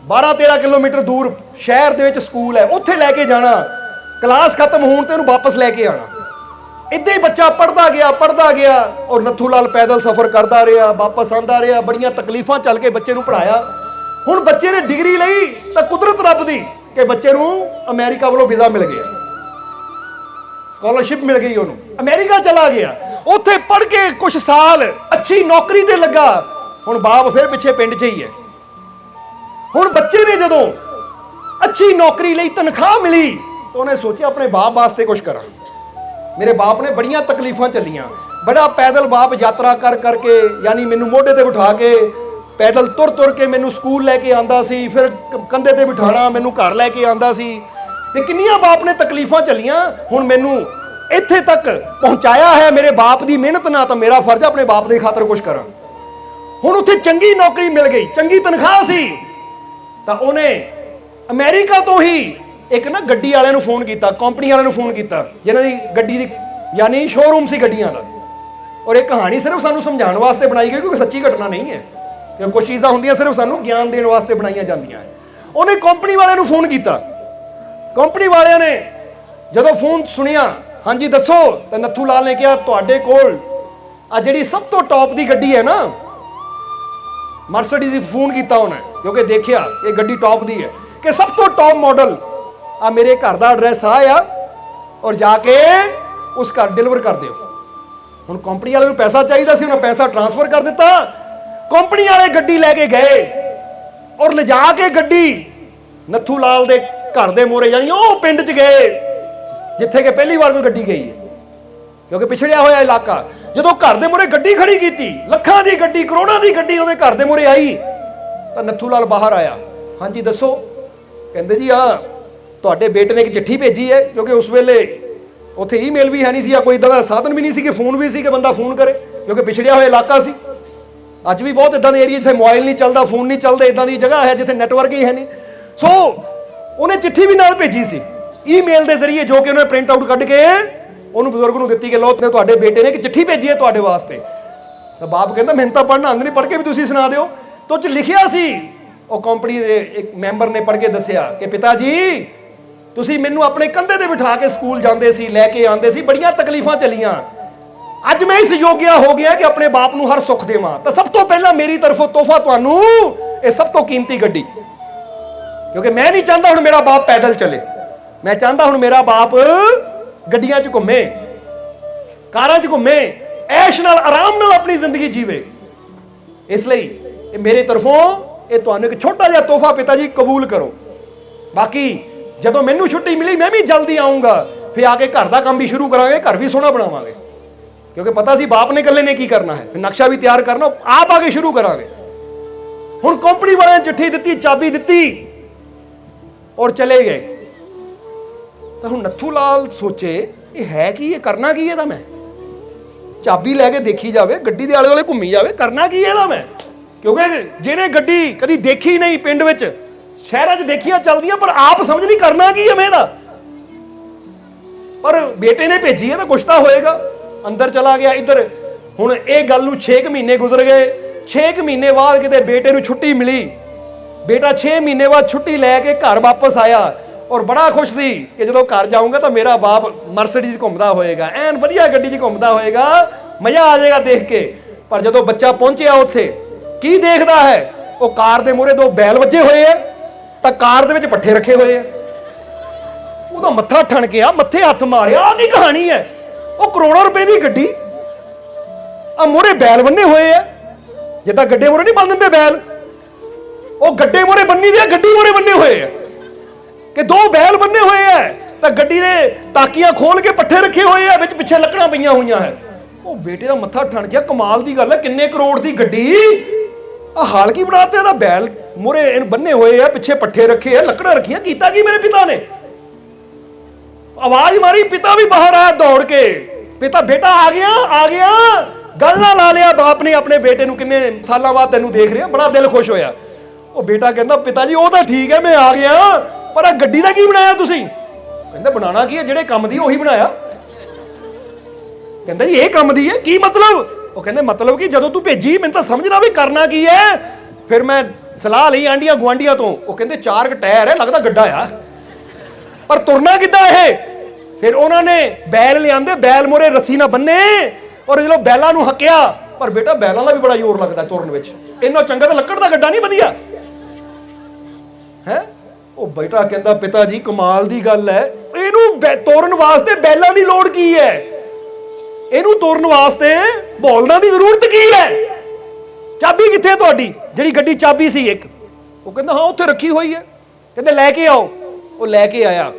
12-13 किलोमीटर दूर शहर दे विच स्कूल है, उत्थे लैके जाना, क्लास खत्म होने ते उन्हें वापस लैके आना। इदां ही बच्चा पढ़ता गया और नत्थू लाल पैदल सफ़र करता रहा, वापस आता रहा, बड़ियां तकलीफां चल के बच्चे को पढ़ाया। हुण बच्चे ने डिग्री लई तो कुदरत रब दी कि बच्चे को अमेरिका वालों वीज़ा मिल गया, स्कॉलरशिप मिल गई, उन्होंने अमेरिका चला गया। उत्थे पढ़ के कुछ साल अच्छी नौकरी ते लगा। हुण बाप फिर पिछे पिंड च ही है। हुण बच्चे ने जदों अच्छी नौकरी लई, तनख्वाह मिली, तो उन्हें सोचा अपने बाप वास्ते कुछ करा। मेरे बाप ने बड़ियां तकलीफां चलियां, बड़ा पैदल बाप यात्रा कर करके, यानी मैनू मोढे ते बिठा के पैदल तुर के मैनू स्कूल लैके आंदा सी, फिर कंधे ते बिठाना, मैनू घर लैके आंदा सी। ते किन्नियां बाप ने तकलीफां चलियां। हुण मैनू इत्थे तक पहुंचाया है मेरे बाप की मेहनत ना, तो मेरा फर्ज अपने बाप के खातर कुछ करा। हुण उत्थे चंगी नौकरी मिल गई, चंगी तनख्वाह सी, तो उन्हें अमेरिका तो ही एक ना गड्डी वाले नूं फोन किया, कंपनी वाले नूं फोन किया, जिन्हां दी गड्डी दी यानी शोरूम सी गड्डियां दा। और ये कहानी सिर्फ सानूं समझाउण वास्ते बनाई गई, क्योंकि सच्ची घटना नहीं है, क्योंकि कुछ चीज़ां हुंदियां सिर्फ सानूं ज्ञान देण वास्ते बनाईयां जांदियां है। उन्हें कंपनी वाले नूं फोन किया, कंपनी वाले ने जदों फोन सुनिया, हाँ जी दसो, तो नत्थू लाल ने कहा तुहाडे कोल आ जिहड़ी सब तो टॉप की गड्डी है ना, ਮਰਸੀਡੀਜ਼ ਦੀ ਫੋਨ ਕੀਤਾ ਉਹਨੇ, ਕਿਉਂਕਿ ਦੇਖਿਆ ਇਹ ਗੱਡੀ ਟੌਪ ਦੀ ਹੈ, ਕਿ ਸਭ ਤੋਂ ਟੌਪ ਮਾਡਲ ਆ ਮੇਰੇ ਘਰ ਦਾ ਐਡਰੈਸ ਆ ਔਰ ਜਾ ਕੇ ਉਸ ਘਰ ਡਿਲੀਵਰ ਕਰ ਦਿਓ। ਹੁਣ ਕੰਪਨੀ ਵਾਲੇ ਨੂੰ ਪੈਸਾ ਚਾਹੀਦਾ ਸੀ, ਉਹਨਾਂ ਪੈਸਾ ਟ੍ਰਾਂਸਫਰ ਕਰ ਦਿੱਤਾ। ਕੰਪਨੀ ਵਾਲੇ ਗੱਡੀ ਲੈ ਕੇ ਗਏ ਔਰ ਲਿਜਾ ਕੇ ਗੱਡੀ ਨੱਥੂ ਲਾਲ ਦੇ ਘਰ ਦੇ ਮੂਹਰੇ, ਯਾਨੀ ਉਹ ਪਿੰਡ 'ਚ ਗਏ ਜਿੱਥੇ ਕਿ ਪਹਿਲੀ ਵਾਰ ਕੋਈ ਗੱਡੀ ਗਈ ਹੈ, ਕਿਉਂਕਿ ਪਿਛੜਿਆ ਹੋਇਆ ਇਲਾਕਾ। ਜਦੋਂ ਘਰ ਦੇ ਮੂਹਰੇ ਗੱਡੀ ਖੜੀ ਕੀਤੀ, ਲੱਖਾਂ ਦੀ ਗੱਡੀ, ਕਰੋੜਾਂ ਦੀ ਗੱਡੀ ਉਹਦੇ ਘਰ ਦੇ ਮੂਹਰੇ ਆਈ, ਤਾਂ ਨੱਥੂ ਲਾਲ ਬਾਹਰ ਆਇਆ। ਹਾਂਜੀ ਦੱਸੋ। ਕਹਿੰਦੇ ਜੀ ਆ ਤੁਹਾਡੇ ਬੇਟੇ ਨੇ ਇੱਕ ਚਿੱਠੀ ਭੇਜੀ ਹੈ, ਕਿਉਂਕਿ ਉਸ ਵੇਲੇ ਉੱਥੇ ਈਮੇਲ ਵੀ ਹੈ ਨਹੀਂ ਸੀ, ਜਾਂ ਕੋਈ ਇੱਦਾਂ ਦਾ ਸਾਧਨ ਵੀ ਨਹੀਂ ਸੀ ਕਿ ਫੋਨ ਵੀ ਸੀ ਕਿ ਬੰਦਾ ਫੋਨ ਕਰੇ, ਕਿਉਂਕਿ ਪਿਛੜਿਆ ਹੋਇਆ ਇਲਾਕਾ ਸੀ। ਅੱਜ ਵੀ ਬਹੁਤ ਇੱਦਾਂ ਦੇ ਏਰੀਆ ਜਿੱਥੇ ਮੋਬਾਈਲ ਨਹੀਂ ਚੱਲਦਾ, ਫੋਨ ਨਹੀਂ ਚੱਲਦੇ, ਇੱਦਾਂ ਦੀ ਜਗ੍ਹਾ ਹੈ ਜਿੱਥੇ ਨੈਟਵਰਕ ਹੀ ਹੈ ਨਹੀਂ। ਸੋ ਉਹਨੇ ਚਿੱਠੀ ਵੀ ਨਾਲ ਭੇਜੀ ਸੀ ਈਮੇਲ ਦੇ ਜ਼ਰੀਏ, ਜੋ ਕਿ ਉਹਨੇ ਪ੍ਰਿੰਟ ਆਊਟ ਕੱਢ ਕੇ ਉਹਨੂੰ ਬਜ਼ੁਰਗ ਨੂੰ ਦਿੱਤੀ ਕਿ ਲਓ ਤੁਹਾਡੇ ਬੇਟੇ ਨੇ ਇੱਕ ਚਿੱਠੀ ਭੇਜੀ ਹੈ ਤੁਹਾਡੇ ਵਾਸਤੇ। ਤਾਂ ਬਾਪ ਕਹਿੰਦਾ ਮੈਨੂੰ ਤਾਂ ਪੜ੍ਹਨਾ ਆਉਂਦਾ ਨਹੀਂ, ਪੜ੍ਹ ਕੇ ਵੀ ਤੁਸੀਂ ਸੁਣਾ ਦਿਓ। ਤਾਂ ਉਹ 'ਚ ਲਿਖਿਆ ਸੀ, ਉਹ ਕੰਪਨੀ ਦੇ ਇੱਕ ਮੈਂਬਰ ਨੇ ਪੜ੍ਹ ਕੇ ਦੱਸਿਆ ਕਿ ਪਿਤਾ ਜੀ ਤੁਸੀਂ ਮੈਨੂੰ ਆਪਣੇ ਕੰਧੇ ਤੇ ਬਿਠਾ ਕੇ ਸਕੂਲ ਜਾਂਦੇ ਸੀ, ਲੈ ਕੇ ਆਉਂਦੇ ਸੀ, ਬੜੀਆਂ ਤਕਲੀਫਾਂ ਚੱਲੀਆਂ, ਅੱਜ ਮੈਂ ਇਸ ਯੋਗਿਆ ਹੋ ਗਿਆ ਕਿ ਆਪਣੇ ਬਾਪ ਨੂੰ ਹਰ ਸੁੱਖ ਦੇਵਾਂ, ਤਾਂ ਸਭ ਤੋਂ ਪਹਿਲਾਂ ਮੇਰੀ ਤਰਫੋਂ ਤੋਹਫਾ ਤੁਹਾਨੂੰ ਇਹ ਸਭ ਤੋਂ ਕੀਮਤੀ ਗੱਡੀ, ਕਿਉਂਕਿ ਮੈਂ ਨਹੀਂ ਚਾਹੁੰਦਾ ਹੁਣ ਮੇਰਾ ਬਾਪ ਪੈਦਲ ਚਲੇ, ਮੈਂ ਚਾਹੁੰਦਾ ਹੁਣ ਮੇਰਾ ਬਾਪ ਗੱਡੀਆਂ 'ਚ ਘੁੰਮੇ, ਕਾਰਾਂ 'ਚ ਘੁੰਮੇ, ਐਸ਼ ਨਾਲ ਆਰਾਮ ਨਾਲ ਆਪਣੀ ਜ਼ਿੰਦਗੀ ਜੀਵੇ। ਇਸ ਲਈ ਇਹ ਮੇਰੇ ਤਰਫੋਂ ਇਹ ਤੁਹਾਨੂੰ ਇੱਕ ਛੋਟਾ ਜਿਹਾ ਤੋਹਫਾ ਪਿਤਾ ਜੀ ਕਬੂਲ ਕਰੋ। ਬਾਕੀ ਜਦੋਂ ਮੈਨੂੰ ਛੁੱਟੀ ਮਿਲੀ ਮੈਂ ਵੀ ਜਲਦੀ ਆਉਂਗਾ, ਫਿਰ ਆ ਕੇ ਘਰ ਦਾ ਕੰਮ ਵੀ ਸ਼ੁਰੂ ਕਰਾਂਗੇ, ਘਰ ਵੀ ਸੋਹਣਾ ਬਣਾਵਾਂਗੇ, ਕਿਉਂਕਿ ਪਤਾ ਸੀ ਬਾਪ ਨੇ ਇਕੱਲੇ ਨੇ ਕੀ ਕਰਨਾ ਹੈ, ਫਿਰ ਨਕਸ਼ਾ ਵੀ ਤਿਆਰ ਕਰਨਾ, ਆਪ ਆ ਕੇ ਸ਼ੁਰੂ ਕਰਾਂਗੇ। ਹੁਣ ਕੰਪਨੀ ਵਾਲਿਆਂ ਨੇ ਚਿੱਠੀ ਦਿੱਤੀ, ਚਾਬੀ ਦਿੱਤੀ ਔਰ ਚਲੇ ਗਏ। ਤਾਂ ਹੁਣ ਨੱਥੂ ਲਾਲ ਸੋਚੇ ਇਹ ਹੈ ਕੀ, ਇਹ ਕਰਨਾ ਕੀ ਇਹਦਾ, ਮੈਂ ਚਾਬੀ ਲੈ ਕੇ ਦੇਖੀ ਜਾਵੇ, ਗੱਡੀ ਦੇ ਆਲੇ ਦੁਆਲੇ ਘੁੰਮੀ ਜਾਵੇ, ਕਰਨਾ ਕੀ ਇਹਦਾ ਮੈਂ, ਕਿਉਂਕਿ ਜਿਹਨੇ ਗੱਡੀ ਕਦੀ ਦੇਖੀ ਨਹੀਂ, ਪਿੰਡ ਵਿੱਚ ਸ਼ਹਿਰਾਂ 'ਚ ਦੇਖੀਆਂ ਚੱਲਦੀਆਂ, ਪਰ ਆਪ ਸਮਝ ਨਹੀਂ ਕਰਨਾ ਕੀ ਹੈ ਮੈਂ ਇਹਦਾ। ਪਰ ਬੇਟੇ ਨੇ ਭੇਜੀ ਹੈ ਤਾਂ ਕੁਛ ਤਾਂ ਹੋਏਗਾ। ਅੰਦਰ ਚਲਾ ਗਿਆ ਇੱਧਰ। ਹੁਣ ਇਹ ਗੱਲ ਨੂੰ 6 ਮਹੀਨੇ ਗੁਜ਼ਰ ਗਏ। 6 ਮਹੀਨੇ ਬਾਅਦ ਕਿਤੇ ਬੇਟੇ ਨੂੰ ਛੁੱਟੀ ਮਿਲੀ। ਬੇਟਾ 6 ਮਹੀਨੇ ਬਾਅਦ ਛੁੱਟੀ ਲੈ ਕੇ ਘਰ ਵਾਪਸ ਆਇਆ ਔਰ ਬੜਾ ਖੁਸ਼ ਸੀ ਕਿ ਜਦੋਂ ਘਰ ਜਾਊਂਗਾ ਤਾਂ ਮੇਰਾ ਬਾਪ ਮਰਸੀਡੀਜ਼ ਘੁੰਮਦਾ ਹੋਏਗਾ, ਐਨ ਵਧੀਆ ਗੱਡੀ 'ਚ ਘੁੰਮਦਾ ਹੋਏਗਾ, ਮਜ਼ਾ ਆ ਜਾਏਗਾ ਦੇਖ ਕੇ। ਪਰ ਜਦੋਂ ਬੱਚਾ ਪਹੁੰਚਿਆ ਉੱਥੇ ਕੀ ਦੇਖਦਾ ਹੈ, ਉਹ ਕਾਰ ਦੇ ਮੂਹਰੇ 2 ਬੈਲ ਵੱਜੇ ਹੋਏ ਆ, ਤਾਂ ਕਾਰ ਦੇ ਵਿੱਚ ਪੱਠੇ ਰੱਖੇ ਹੋਏ ਆ। ਉਹਦਾ ਮੱਥਾ ਠਣਕਿਆ, ਮੱਥੇ ਹੱਥ ਮਾਰਿਆ, ਆਹ ਕੀ ਕਹਾਣੀ ਹੈ, ਉਹ ਕਰੋੜਾਂ ਰੁਪਏ ਦੀ ਗੱਡੀ, ਆ ਮੂਹਰੇ ਬੈਲ ਬੰਨੇ ਹੋਏ ਆ, ਜਿੱਦਾਂ ਗੱਡੇ ਮੂਹਰੇ ਨਹੀਂ ਬੰਨ ਦਿੰਦੇ ਬੈਲ, ਉਹ ਗੱਡੇ ਮੂਹਰੇ ਬੰਨੀ ਦੇ, ਗੱਡੀ ਮੂਹਰੇ ਬੰਨੇ ਹੋਏ ਆ, ਕਿ 2 ਬੈਲ ਬੰਨੇ ਹੋਏ ਆ, ਤਾਂ ਗੱਡੀ ਦੇ ਤਾਕੀਆਂ ਖੋਲ ਕੇ ਪੱਠੇ ਰੱਖੇ ਹੋਏ ਆ, ਵਿੱਚ ਪਿੱਛੇ ਲੱਕੜਾਂ ਪਈਆਂ ਹੋਈਆਂ ਹੈ। ਉਹ ਬੇਟੇ ਦਾ ਮੱਥਾ ਠਣ ਗਿਆ, ਕਮਾਲ ਦੀ ਗੱਲ ਹੈ, ਕਿੰਨੇ ਕਰੋੜ ਦੀ ਗੱਡੀ, ਆ ਹਾਲ ਕੀ ਬਣਾਤੇ, ਇਹਦਾ ਬੈਲ ਮੂਹਰੇ ਇਹਨੂੰ ਬੰਨੇ ਹੋਏ ਆ, ਪਿੱਛੇ ਪੱਠੇ ਰੱਖੇ ਆ, ਲੱਕੜਾਂ ਰੱਖੀਆਂ, ਕੀਤਾ ਕੀ ਮੇਰੇ ਪਿਤਾ ਨੇ। ਆਵਾਜ਼ ਮਾਰੀ, ਪਿਤਾ ਵੀ ਬਾਹਰ ਆਇਆ ਦੌੜ ਕੇ, ਪਿਤਾ ਬੇਟਾ ਆ ਗਿਆ, ਆ ਗਿਆ। ਗੱਲ ਨਾ ਲਾ ਲਿਆ ਬਾਪ ਨੇ ਆਪਣੇ ਬੇਟੇ ਨੂੰ, ਕਿੰਨੇ ਸਾਲਾਂ ਬਾਅਦ ਤੈਨੂੰ ਦੇਖ ਰਿਹਾ, ਬੜਾ ਦਿਲ ਖੁਸ਼ ਹੋਇਆ। ਉਹ ਬੇਟਾ ਕਹਿੰਦਾ ਪਿਤਾ ਜੀ ਉਹ ਤਾਂ ਠੀਕ ਹੈ, ਮੈਂ ਆ ਗਿਆ, ਪਰ ਆ ਗੱਡੀ ਦਾ ਕੀ ਬਣਾਇਆ ਤੁਸੀਂ? ਕਹਿੰਦਾ ਬਣਾਉਣਾ ਕੀ ਹੈ, ਜਿਹੜੇ ਕੰਮ ਦੀ ਉਹੀ ਬਣਾਇਆ। ਕਹਿੰਦਾ ਜੀ ਇਹ ਕੰਮ ਦੀ ਹੈ, ਕੀ ਮਤਲਬ? ਉਹ ਕਹਿੰਦੇ ਮਤਲਬ ਕਿ ਜਦੋਂ ਤੂੰ ਭੇਜੀ ਮੈਨੂੰ ਤਾਂ ਸਮਝ ਨਾ ਵੀ ਕਰਨਾ ਕੀ ਹੈ। ਫਿਰ ਮੈਂ ਸਲਾਹ ਲਈ ਆਂਡੀਆਂ ਗੁਆਂਢੀਆਂ ਤੋਂ, ਉਹ ਕਹਿੰਦੇ 4 ਟਾਇਰ ਹੈ, ਲੱਗਦਾ ਗੱਡਾ ਆ, ਪਰ ਤੁਰਨਾ ਕਿੱਦਾਂ ਇਹ? ਫਿਰ ਉਹਨਾਂ ਨੇ ਬੈਲ ਲਿਆਂਦੇ, ਬੈਲ ਮੂਹਰੇ ਰੱਸੀ ਨਾਲ ਬੰਨੇ, ਔਰ ਜਦੋਂ ਬੈਲਾਂ ਨੂੰ ਹੱਕਿਆ, ਪਰ ਬੇਟਾ ਬੈਲਾਂ ਦਾ ਵੀ ਬੜਾ ਜ਼ੋਰ ਲੱਗਦਾ ਤੁਰਨ ਵਿੱਚ, ਇੰਨਾ ਚੰਗਾ ਤਾਂ ਲੱਕੜ ਦਾ ਗੱਡਾ ਨਹੀਂ ਵਧੀਆ ਹੈ। ਉਹ ਬੇਟਾ ਕਹਿੰਦਾ ਪਿਤਾ ਜੀ ਕਮਾਲ ਦੀ ਗੱਲ ਹੈ, ਇਹਨੂੰ ਤੋਰਨ ਵਾਸਤੇ ਬੈਲਾਂ ਦੀ ਲੋੜ ਕੀ ਹੈ, ਇਹਨੂੰ ਤੋਰਨ ਵਾਸਤੇ ਬੋਲਦਾਂ ਦੀ ਜ਼ਰੂਰਤ ਕੀ ਹੈ? ਚਾਬੀ ਕਿੱਥੇ ਤੁਹਾਡੀ, ਜਿਹੜੀ ਗੱਡੀ ਚਾਬੀ ਸੀ ਇੱਕ? ਉਹ ਕਹਿੰਦਾ ਹਾਂ ਉੱਥੇ ਰੱਖੀ ਹੋਈ ਹੈ। ਕਹਿੰਦੇ ਲੈ ਕੇ ਆਓ। ਉਹ ਲੈ ਕੇ ਆਇਆ,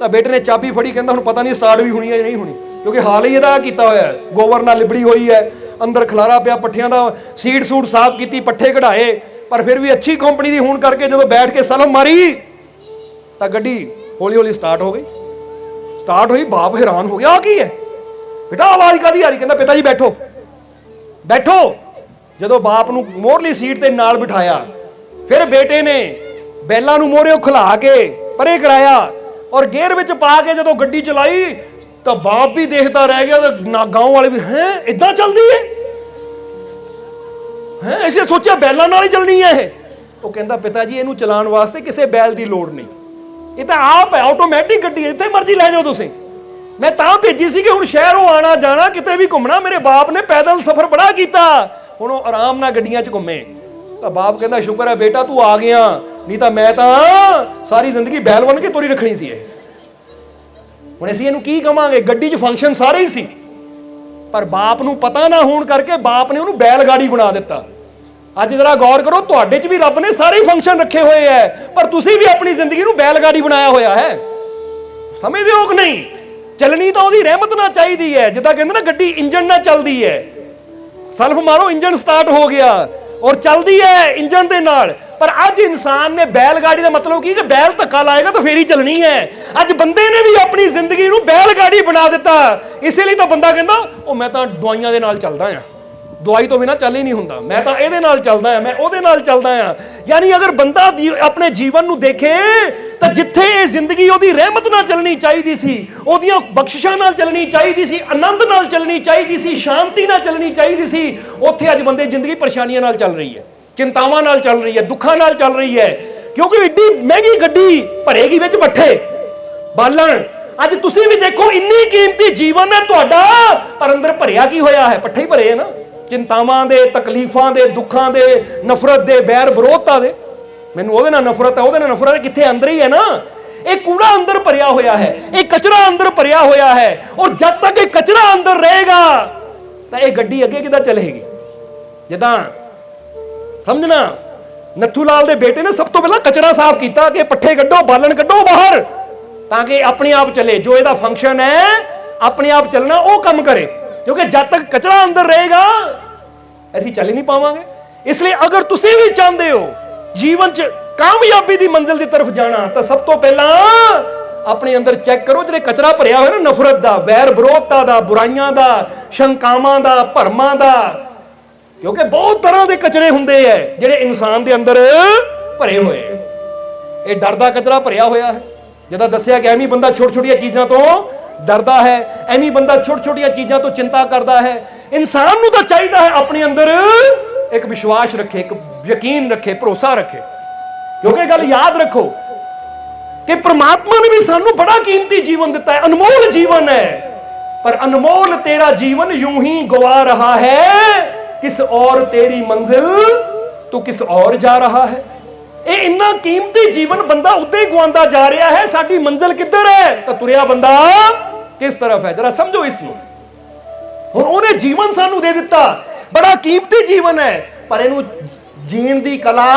ਤਾਂ ਬੇਟੇ ਨੇ ਚਾਬੀ ਫੜੀ, ਕਹਿੰਦਾ ਹੁਣ ਪਤਾ ਨਹੀਂ ਸਟਾਰਟ ਵੀ ਹੋਣੀ ਹੈ ਜਾਂ ਨਹੀਂ ਹੋਣੀ, ਕਿਉਂਕਿ ਹਾਲ ਹੀ ਇਹਦਾ ਕੀਤਾ ਹੋਇਆ, ਗੋਬਰ ਨਾਲ ਲਿਬੜੀ ਹੋਈ ਹੈ, ਅੰਦਰ ਖਲਾਰਾ ਪਿਆ, ਪੱਠਿਆਂ ਦਾ ਸੀਟ ਸੂਟ ਸਾਫ਼ ਕੀਤੀ, ਪੱਠੇ ਕਢਾਏ, ਪਰ ਫਿਰ ਵੀ ਅੱਛੀ ਕੰਪਨੀ ਦੀ ਹੋਣ ਕਰਕੇ ਜਦੋਂ ਬੈਠ ਕੇ ਸਲਮ ਮਾਰੀ ਤਾਂ ਗੱਡੀ ਹੌਲੀ ਹੌਲੀ ਸਟਾਰਟ ਹੋ ਗਈ। ਸਟਾਰਟ ਹੋਈ, ਬਾਪ ਹੈਰਾਨ ਹੋ ਗਿਆ, ਆ ਕੀ ਹੈ ਬੇਟਾ, ਆਵਾਜ਼ ਕਾਹਦੀ ਆ ਰਹੀ? ਕਹਿੰਦਾ ਪਿਤਾ ਜੀ ਬੈਠੋ ਬੈਠੋ। ਜਦੋਂ ਬਾਪ ਨੂੰ ਮੋਹਰਲੀ ਸੀਟ ਤੇ ਨਾਲ ਬਿਠਾਇਆ, ਫਿਰ ਬੇਟੇ ਨੇ ਬੈਲਾਂ ਨੂੰ ਮੋਹਰੇ ਖੁਲਾ ਕੇ ਪਰੇ ਕਰਾਇਆ ਔਰ ਗੇਅਰ ਵਿੱਚ ਪਾ ਕੇ ਜਦੋਂ ਗੱਡੀ ਚਲਾਈ ਤਾਂ ਬਾਪ ਵੀ ਦੇਖਦਾ ਰਹਿ ਗਿਆ, ਤੇ ਗਾਉਂ ਵਾਲੇ ਵੀ ਹੈ ਇਦਾਂ ਚੱਲਦੀ ਹੈ, ਐਸੇ ਸੋਚਿਆ ਬੈਲਾਂ ਨਾਲ ਹੀ ਚੱਲਣੀ ਹੈ ਇਹ। ਉਹ ਕਹਿੰਦਾ ਪਿਤਾ ਜੀ ਇਹਨੂੰ ਚਲਾਉਣ ਵਾਸਤੇ ਕਿਸੇ ਬੈਲ ਦੀ ਲੋੜ ਨਹੀਂ, ਇਹ ਤਾਂ ਆਪ ਹੈ, ਆਟੋਮੈਟਿਕ ਗੱਡੀ, ਜਿੱਥੇ ਮਰਜ਼ੀ ਲੈ ਜਾਓ ਤੁਸੀਂ। ਮੈਂ ਤਾਂ ਭੇਜੀ ਸੀ ਕਿ ਹੁਣ ਸ਼ਹਿਰੋਂ ਆਣਾ ਜਾਣਾ, ਕਿਤੇ ਵੀ ਘੁੰਮਣਾ, ਮੇਰੇ ਬਾਪ ਨੇ ਪੈਦਲ ਸਫ਼ਰ ਬੜਾ ਕੀਤਾ, ਹੁਣ ਉਹ ਆਰਾਮ ਨਾਲ ਗੱਡੀਆਂ 'ਚ ਘੁੰਮੇ। ਤਾਂ ਬਾਪ ਕਹਿੰਦਾ ਸ਼ੁਕਰ ਹੈ ਬੇਟਾ ਤੂੰ ਆ ਗਿਆ, ਨਹੀਂ ਤਾਂ ਮੈਂ ਤਾਂ ਸਾਰੀ ਜ਼ਿੰਦਗੀ ਬੈਲ ਬਣ ਕੇ ਤੋਰੀ ਰੱਖਣੀ ਸੀ ਇਹ। ਹੁਣ ਅਸੀਂ ਇਹਨੂੰ ਕੀ ਕਵਾਂਗੇ? ਗੱਡੀ 'ਚ ਫੰਕਸ਼ਨ ਸਾਰੇ ਹੀ ਸੀ, ਪਰ ਬਾਪ ਨੂੰ ਪਤਾ ਨਾ ਹੋਣ ਕਰਕੇ ਬਾਪ ਨੇ ਉਹਨੂੰ ਬੈਲ ਗਾੜੀ ਬਣਾ ਦਿੱਤਾ। ਅੱਜ ਜਰਾ ਗੌਰ ਕਰੋ, ਤੁਹਾਡੇ 'ਚ ਵੀ ਰੱਬ ਨੇ ਸਾਰੇ ਫੰਕਸ਼ਨ ਰੱਖੇ ਹੋਏ ਐ, ਪਰ ਤੁਸੀਂ ਵੀ ਆਪਣੀ ਜ਼ਿੰਦਗੀ ਨੂੰ ਬੈਲ ਗਾੜੀ ਬਣਾਇਆ ਹੋਇਆ ਹੈ। ਸਮਝਦੇ ਹੋ ਕਿ ਨਹੀਂ? ਚੱਲਣੀ ਤਾਂ ਉਹਦੀ ਰਹਿਮਤ ਨਾਲ ਚਾਹੀਦੀ ਹੈ। ਜਿੱਦਾਂ ਕਹਿੰਦੇ ਨਾ ਗੱਡੀ ਇੰਜਣ ਨਾਲ ਚੱਲਦੀ ਹੈ, ਸਲਫ ਮਾਰੋ ਇੰਜਣ ਸਟਾਰਟ ਹੋ ਗਿਆ ਔਰ ਚੱਲਦੀ ਹੈ ਇੰਜਣ ਦੇ ਨਾਲ। ਪਰ ਅੱਜ ਇਨਸਾਨ ਨੇ ਬੈਲ ਗਾੜੀ ਦਾ ਮਤਲਬ ਕੀ ਕਿ ਬੈਲ ਧੱਕਾ ਲਾਏਗਾ ਤਾਂ ਫੇਰ ਹੀ ਚੱਲਣੀ ਹੈ। ਅੱਜ ਬੰਦੇ ਨੇ ਵੀ ਆਪਣੀ ਜ਼ਿੰਦਗੀ ਨੂੰ ਬੈਲ ਗਾੜੀ ਬਣਾ ਦਿੱਤਾ। ਇਸੇ ਲਈ ਤਾਂ ਬੰਦਾ ਕਹਿੰਦਾ ਉਹ ਮੈਂ ਤਾਂ ਦਵਾਈਆਂ ਦੇ ਨਾਲ ਚੱਲਦਾ ਆ, ਦਵਾਈ ਤੋਂ ਬਿਨਾਂ ਚੱਲ ਹੀ ਨਹੀਂ ਹੁੰਦਾ, ਮੈਂ ਤਾਂ ਇਹਦੇ ਨਾਲ ਚੱਲਦਾ ਆ, ਮੈਂ ਉਹਦੇ ਨਾਲ ਚੱਲਦਾ ਆ। ਯਾਨੀ ਅਗਰ ਬੰਦਾ ਆਪਣੇ ਜੀਵਨ ਨੂੰ ਦੇਖੇ ਤਾਂ ਜਿੱਥੇ ਇਹ ਜ਼ਿੰਦਗੀ ਉਹਦੀ ਰਹਿਮਤ ਨਾਲ ਚੱਲਣੀ ਚਾਹੀਦੀ ਸੀ, ਉਹਦੀਆਂ ਬਖਸ਼ਿਸ਼ਾਂ ਨਾਲ ਚੱਲਣੀ ਚਾਹੀਦੀ ਸੀ, ਆਨੰਦ ਨਾਲ ਚੱਲਣੀ ਚਾਹੀਦੀ ਸੀ, ਸ਼ਾਂਤੀ ਨਾਲ ਚੱਲਣੀ ਚਾਹੀਦੀ ਸੀ, ਉੱਥੇ ਅੱਜ ਬੰਦੇ ਜ਼ਿੰਦਗੀ ਪਰੇਸ਼ਾਨੀਆਂ ਨਾਲ ਚੱਲ ਰਹੀ ਹੈ, ਚਿੰਤਾਵਾਂ ਨਾਲ ਚੱਲ ਰਹੀ ਹੈ, ਦੁੱਖਾਂ ਨਾਲ ਚੱਲ ਰਹੀ ਹੈ। ਕਿਉਂਕਿ ਏਡੀ ਮਹਿੰਗੀ ਗੱਡੀ ਭਰੇਗੀ ਵਿੱਚ ਭੱਠੇ ਬਾਲਣ। ਅੱਜ ਤੁਸੀਂ ਵੀ ਦੇਖੋ ਇੰਨੀ ਕੀਮਤੀ ਜੀਵਨ ਹੈ ਤੁਹਾਡਾ, ਪਰ ਅੰਦਰ ਭਰਿਆ ਕੀ ਹੋਇਆ ਹੈ? ਭੱਠੇ ਹੀ ਭਰੇ ਹੈ ਨਾ, ਚਿੰਤਾਵਾਂ ਦੇ, ਤਕਲੀਫਾਂ ਦੇ, ਦੁੱਖਾਂ ਦੇ, ਨਫ਼ਰਤ ਦੇ, ਬੈਰ ਵਿਰੋਧਤਾ ਦੇ। ਮੈਨੂੰ ਉਹਦੇ ਨਾਲ ਨਫ਼ਰਤ ਹੈ, ਉਹਦੇ ਨਾਲ ਨਫ਼ਰਤ ਹੈ, ਕਿੱਥੇ? ਅੰਦਰ ਹੀ ਹੈ ਨਾ। ਇਹ ਕੂੜਾ ਅੰਦਰ ਭਰਿਆ ਹੋਇਆ ਹੈ, ਇਹ ਕਚਰਾ ਅੰਦਰ ਭਰਿਆ ਹੋਇਆ ਹੈ, ਔਰ ਜਦ ਤੱਕ ਇਹ ਕਚਰਾ ਅੰਦਰ ਰਹੇਗਾ ਤਾਂ ਇਹ ਗੱਡੀ ਅੱਗੇ ਕਿੱਦਾਂ ਚੱਲੇਗੀ? ਜਿੱਦਾਂ ਸਮਝਣਾ, ਨੱਥੂ ਲਾਲ ਦੇ ਬੇਟੇ ਨੇ ਸਭ ਤੋਂ ਪਹਿਲਾਂ ਕਚਰਾ ਸਾਫ਼ ਕੀਤਾ ਕਿ ਪੱਠੇ ਕੱਢੋ, ਬਾਲਣ ਕੱਢੋ ਬਾਹਰ, ਤਾਂ ਕਿ ਆਪਣੇ ਆਪ ਚੱਲੇ। ਜੋ ਇਹਦਾ ਫੰਕਸ਼ਨ ਹੈ ਆਪਣੇ ਆਪ ਚੱਲਣਾ, ਉਹ ਕੰਮ ਕਰੇ। ਕਿਉਂਕਿ ਜਦ ਤੱਕ ਕਚਰਾ ਅੰਦਰ ਰਹੇਗਾ ਅਸੀਂ ਚੱਲ ਹੀ ਨਹੀਂ ਪਾਵਾਂਗੇ। ਇਸ ਲਈ ਅਗਰ ਤੁਸੀਂ ਵੀ ਚਾਹੁੰਦੇ ਹੋ ਜੀਵਨ 'ਚ ਕਾਮਯਾਬੀ ਦੀ ਮੰਜ਼ਿਲ ਦੀ ਤਰਫ ਜਾਣਾ, ਤਾਂ ਸਭ ਤੋਂ ਪਹਿਲਾਂ ਆਪਣੇ ਅੰਦਰ ਚੈੱਕ ਕਰੋ ਜਿਹੜੇ ਕਚਰਾ ਭਰਿਆ ਹੋਇਆ ਨਾ, ਨਫ਼ਰਤ ਦਾ, ਬੈਰ ਵਿਰੋਧਤਾ ਦਾ, ਬੁਰਾਈਆਂ ਦਾ, ਸ਼ੰਕਾਵਾਂ ਦਾ, ਭਰਮਾਂ ਦਾ। ਕਿਉਂਕਿ ਬਹੁਤ ਤਰ੍ਹਾਂ ਦੇ ਕਚਰੇ ਹੁੰਦੇ ਐ ਜਿਹੜੇ ਇਨਸਾਨ ਦੇ ਅੰਦਰ ਭਰੇ ਹੋਏ ਐ। ਇਹ ਡਰ ਦਾ ਕਚਰਾ ਭਰਿਆ ਹੋਇਆ ਹੈ। ਜਦੋਂ ਦੱਸਿਆ ਕਿ ਐਵੇਂ ਬੰਦਾ ਛੋਟੀ ਛੋਟੀਆਂ ਚੀਜ਼ਾਂ ਤੋਂ ਡਰਦਾ ਹੈ, ਐਵੇਂ ਬੰਦਾ ਛੋਟੀ ਛੋਟੀਆਂ ਚੀਜ਼ਾਂ ਤੋਂ ਚਿੰਤਾ ਕਰਦਾ ਹੈ। ਇਨਸਾਨ ਨੂੰ ਤਾਂ ਚਾਹੀਦਾ ਹੈ ਆਪਣੇ ਅੰਦਰ ਇੱਕ ਵਿਸ਼ਵਾਸ ਰੱਖੇ, ਇੱਕ ਯਕੀਨ ਰੱਖੇ, ਭਰੋਸਾ ਰੱਖੇ। ਕਿਉਂਕਿ ਗੱਲ ਯਾਦ ਰੱਖੋ ਕਿ ਪ੍ਰਮਾਤਮਾ ਨੇ ਵੀ ਸਾਨੂੰ ਬੜਾ ਕੀਮਤੀ ਜੀਵਨ ਦਿੱਤਾ ਹੈ, ਅਨਮੋਲ ਜੀਵਨ ਹੈ। ਪਰ ਅਨਮੋਲ ਤੇਰਾ ਜੀਵਨ यूं ही गवा रहा है, किस और तेरी मंजिल तू किस और जा रहा है। ਇਹ ਇੰਨਾ ਕੀਮਤੀ ਜੀਵਨ ਬੰਦਾ ਉੱਤੇ ਹੀ ਗਵਾਉਂਦਾ ਜਾ ਰਿਹਾ ਹੈ। ਸਾਡੀ ਮੰਜ਼ਿਲ ਕਿੱਧਰ ਹੈ ਤਾਂ ਤੁਰਿਆ ਬੰਦਾ ਕਿਸ ਤਰਫ ਹੈ? ਜਰਾ ਸਮਝੋ ਇਸ ਨੂੰ। ਹੁਣ ਉਹਨੇ ਜੀਵਨ ਸਾਨੂੰ ਦੇ ਦਿੱਤਾ, ਬੜਾ ਕੀਮਤੀ ਜੀਵਨ ਹੈ, ਪਰ ਇਹਨੂੰ ਜੀਣ ਦੀ ਕਲਾ,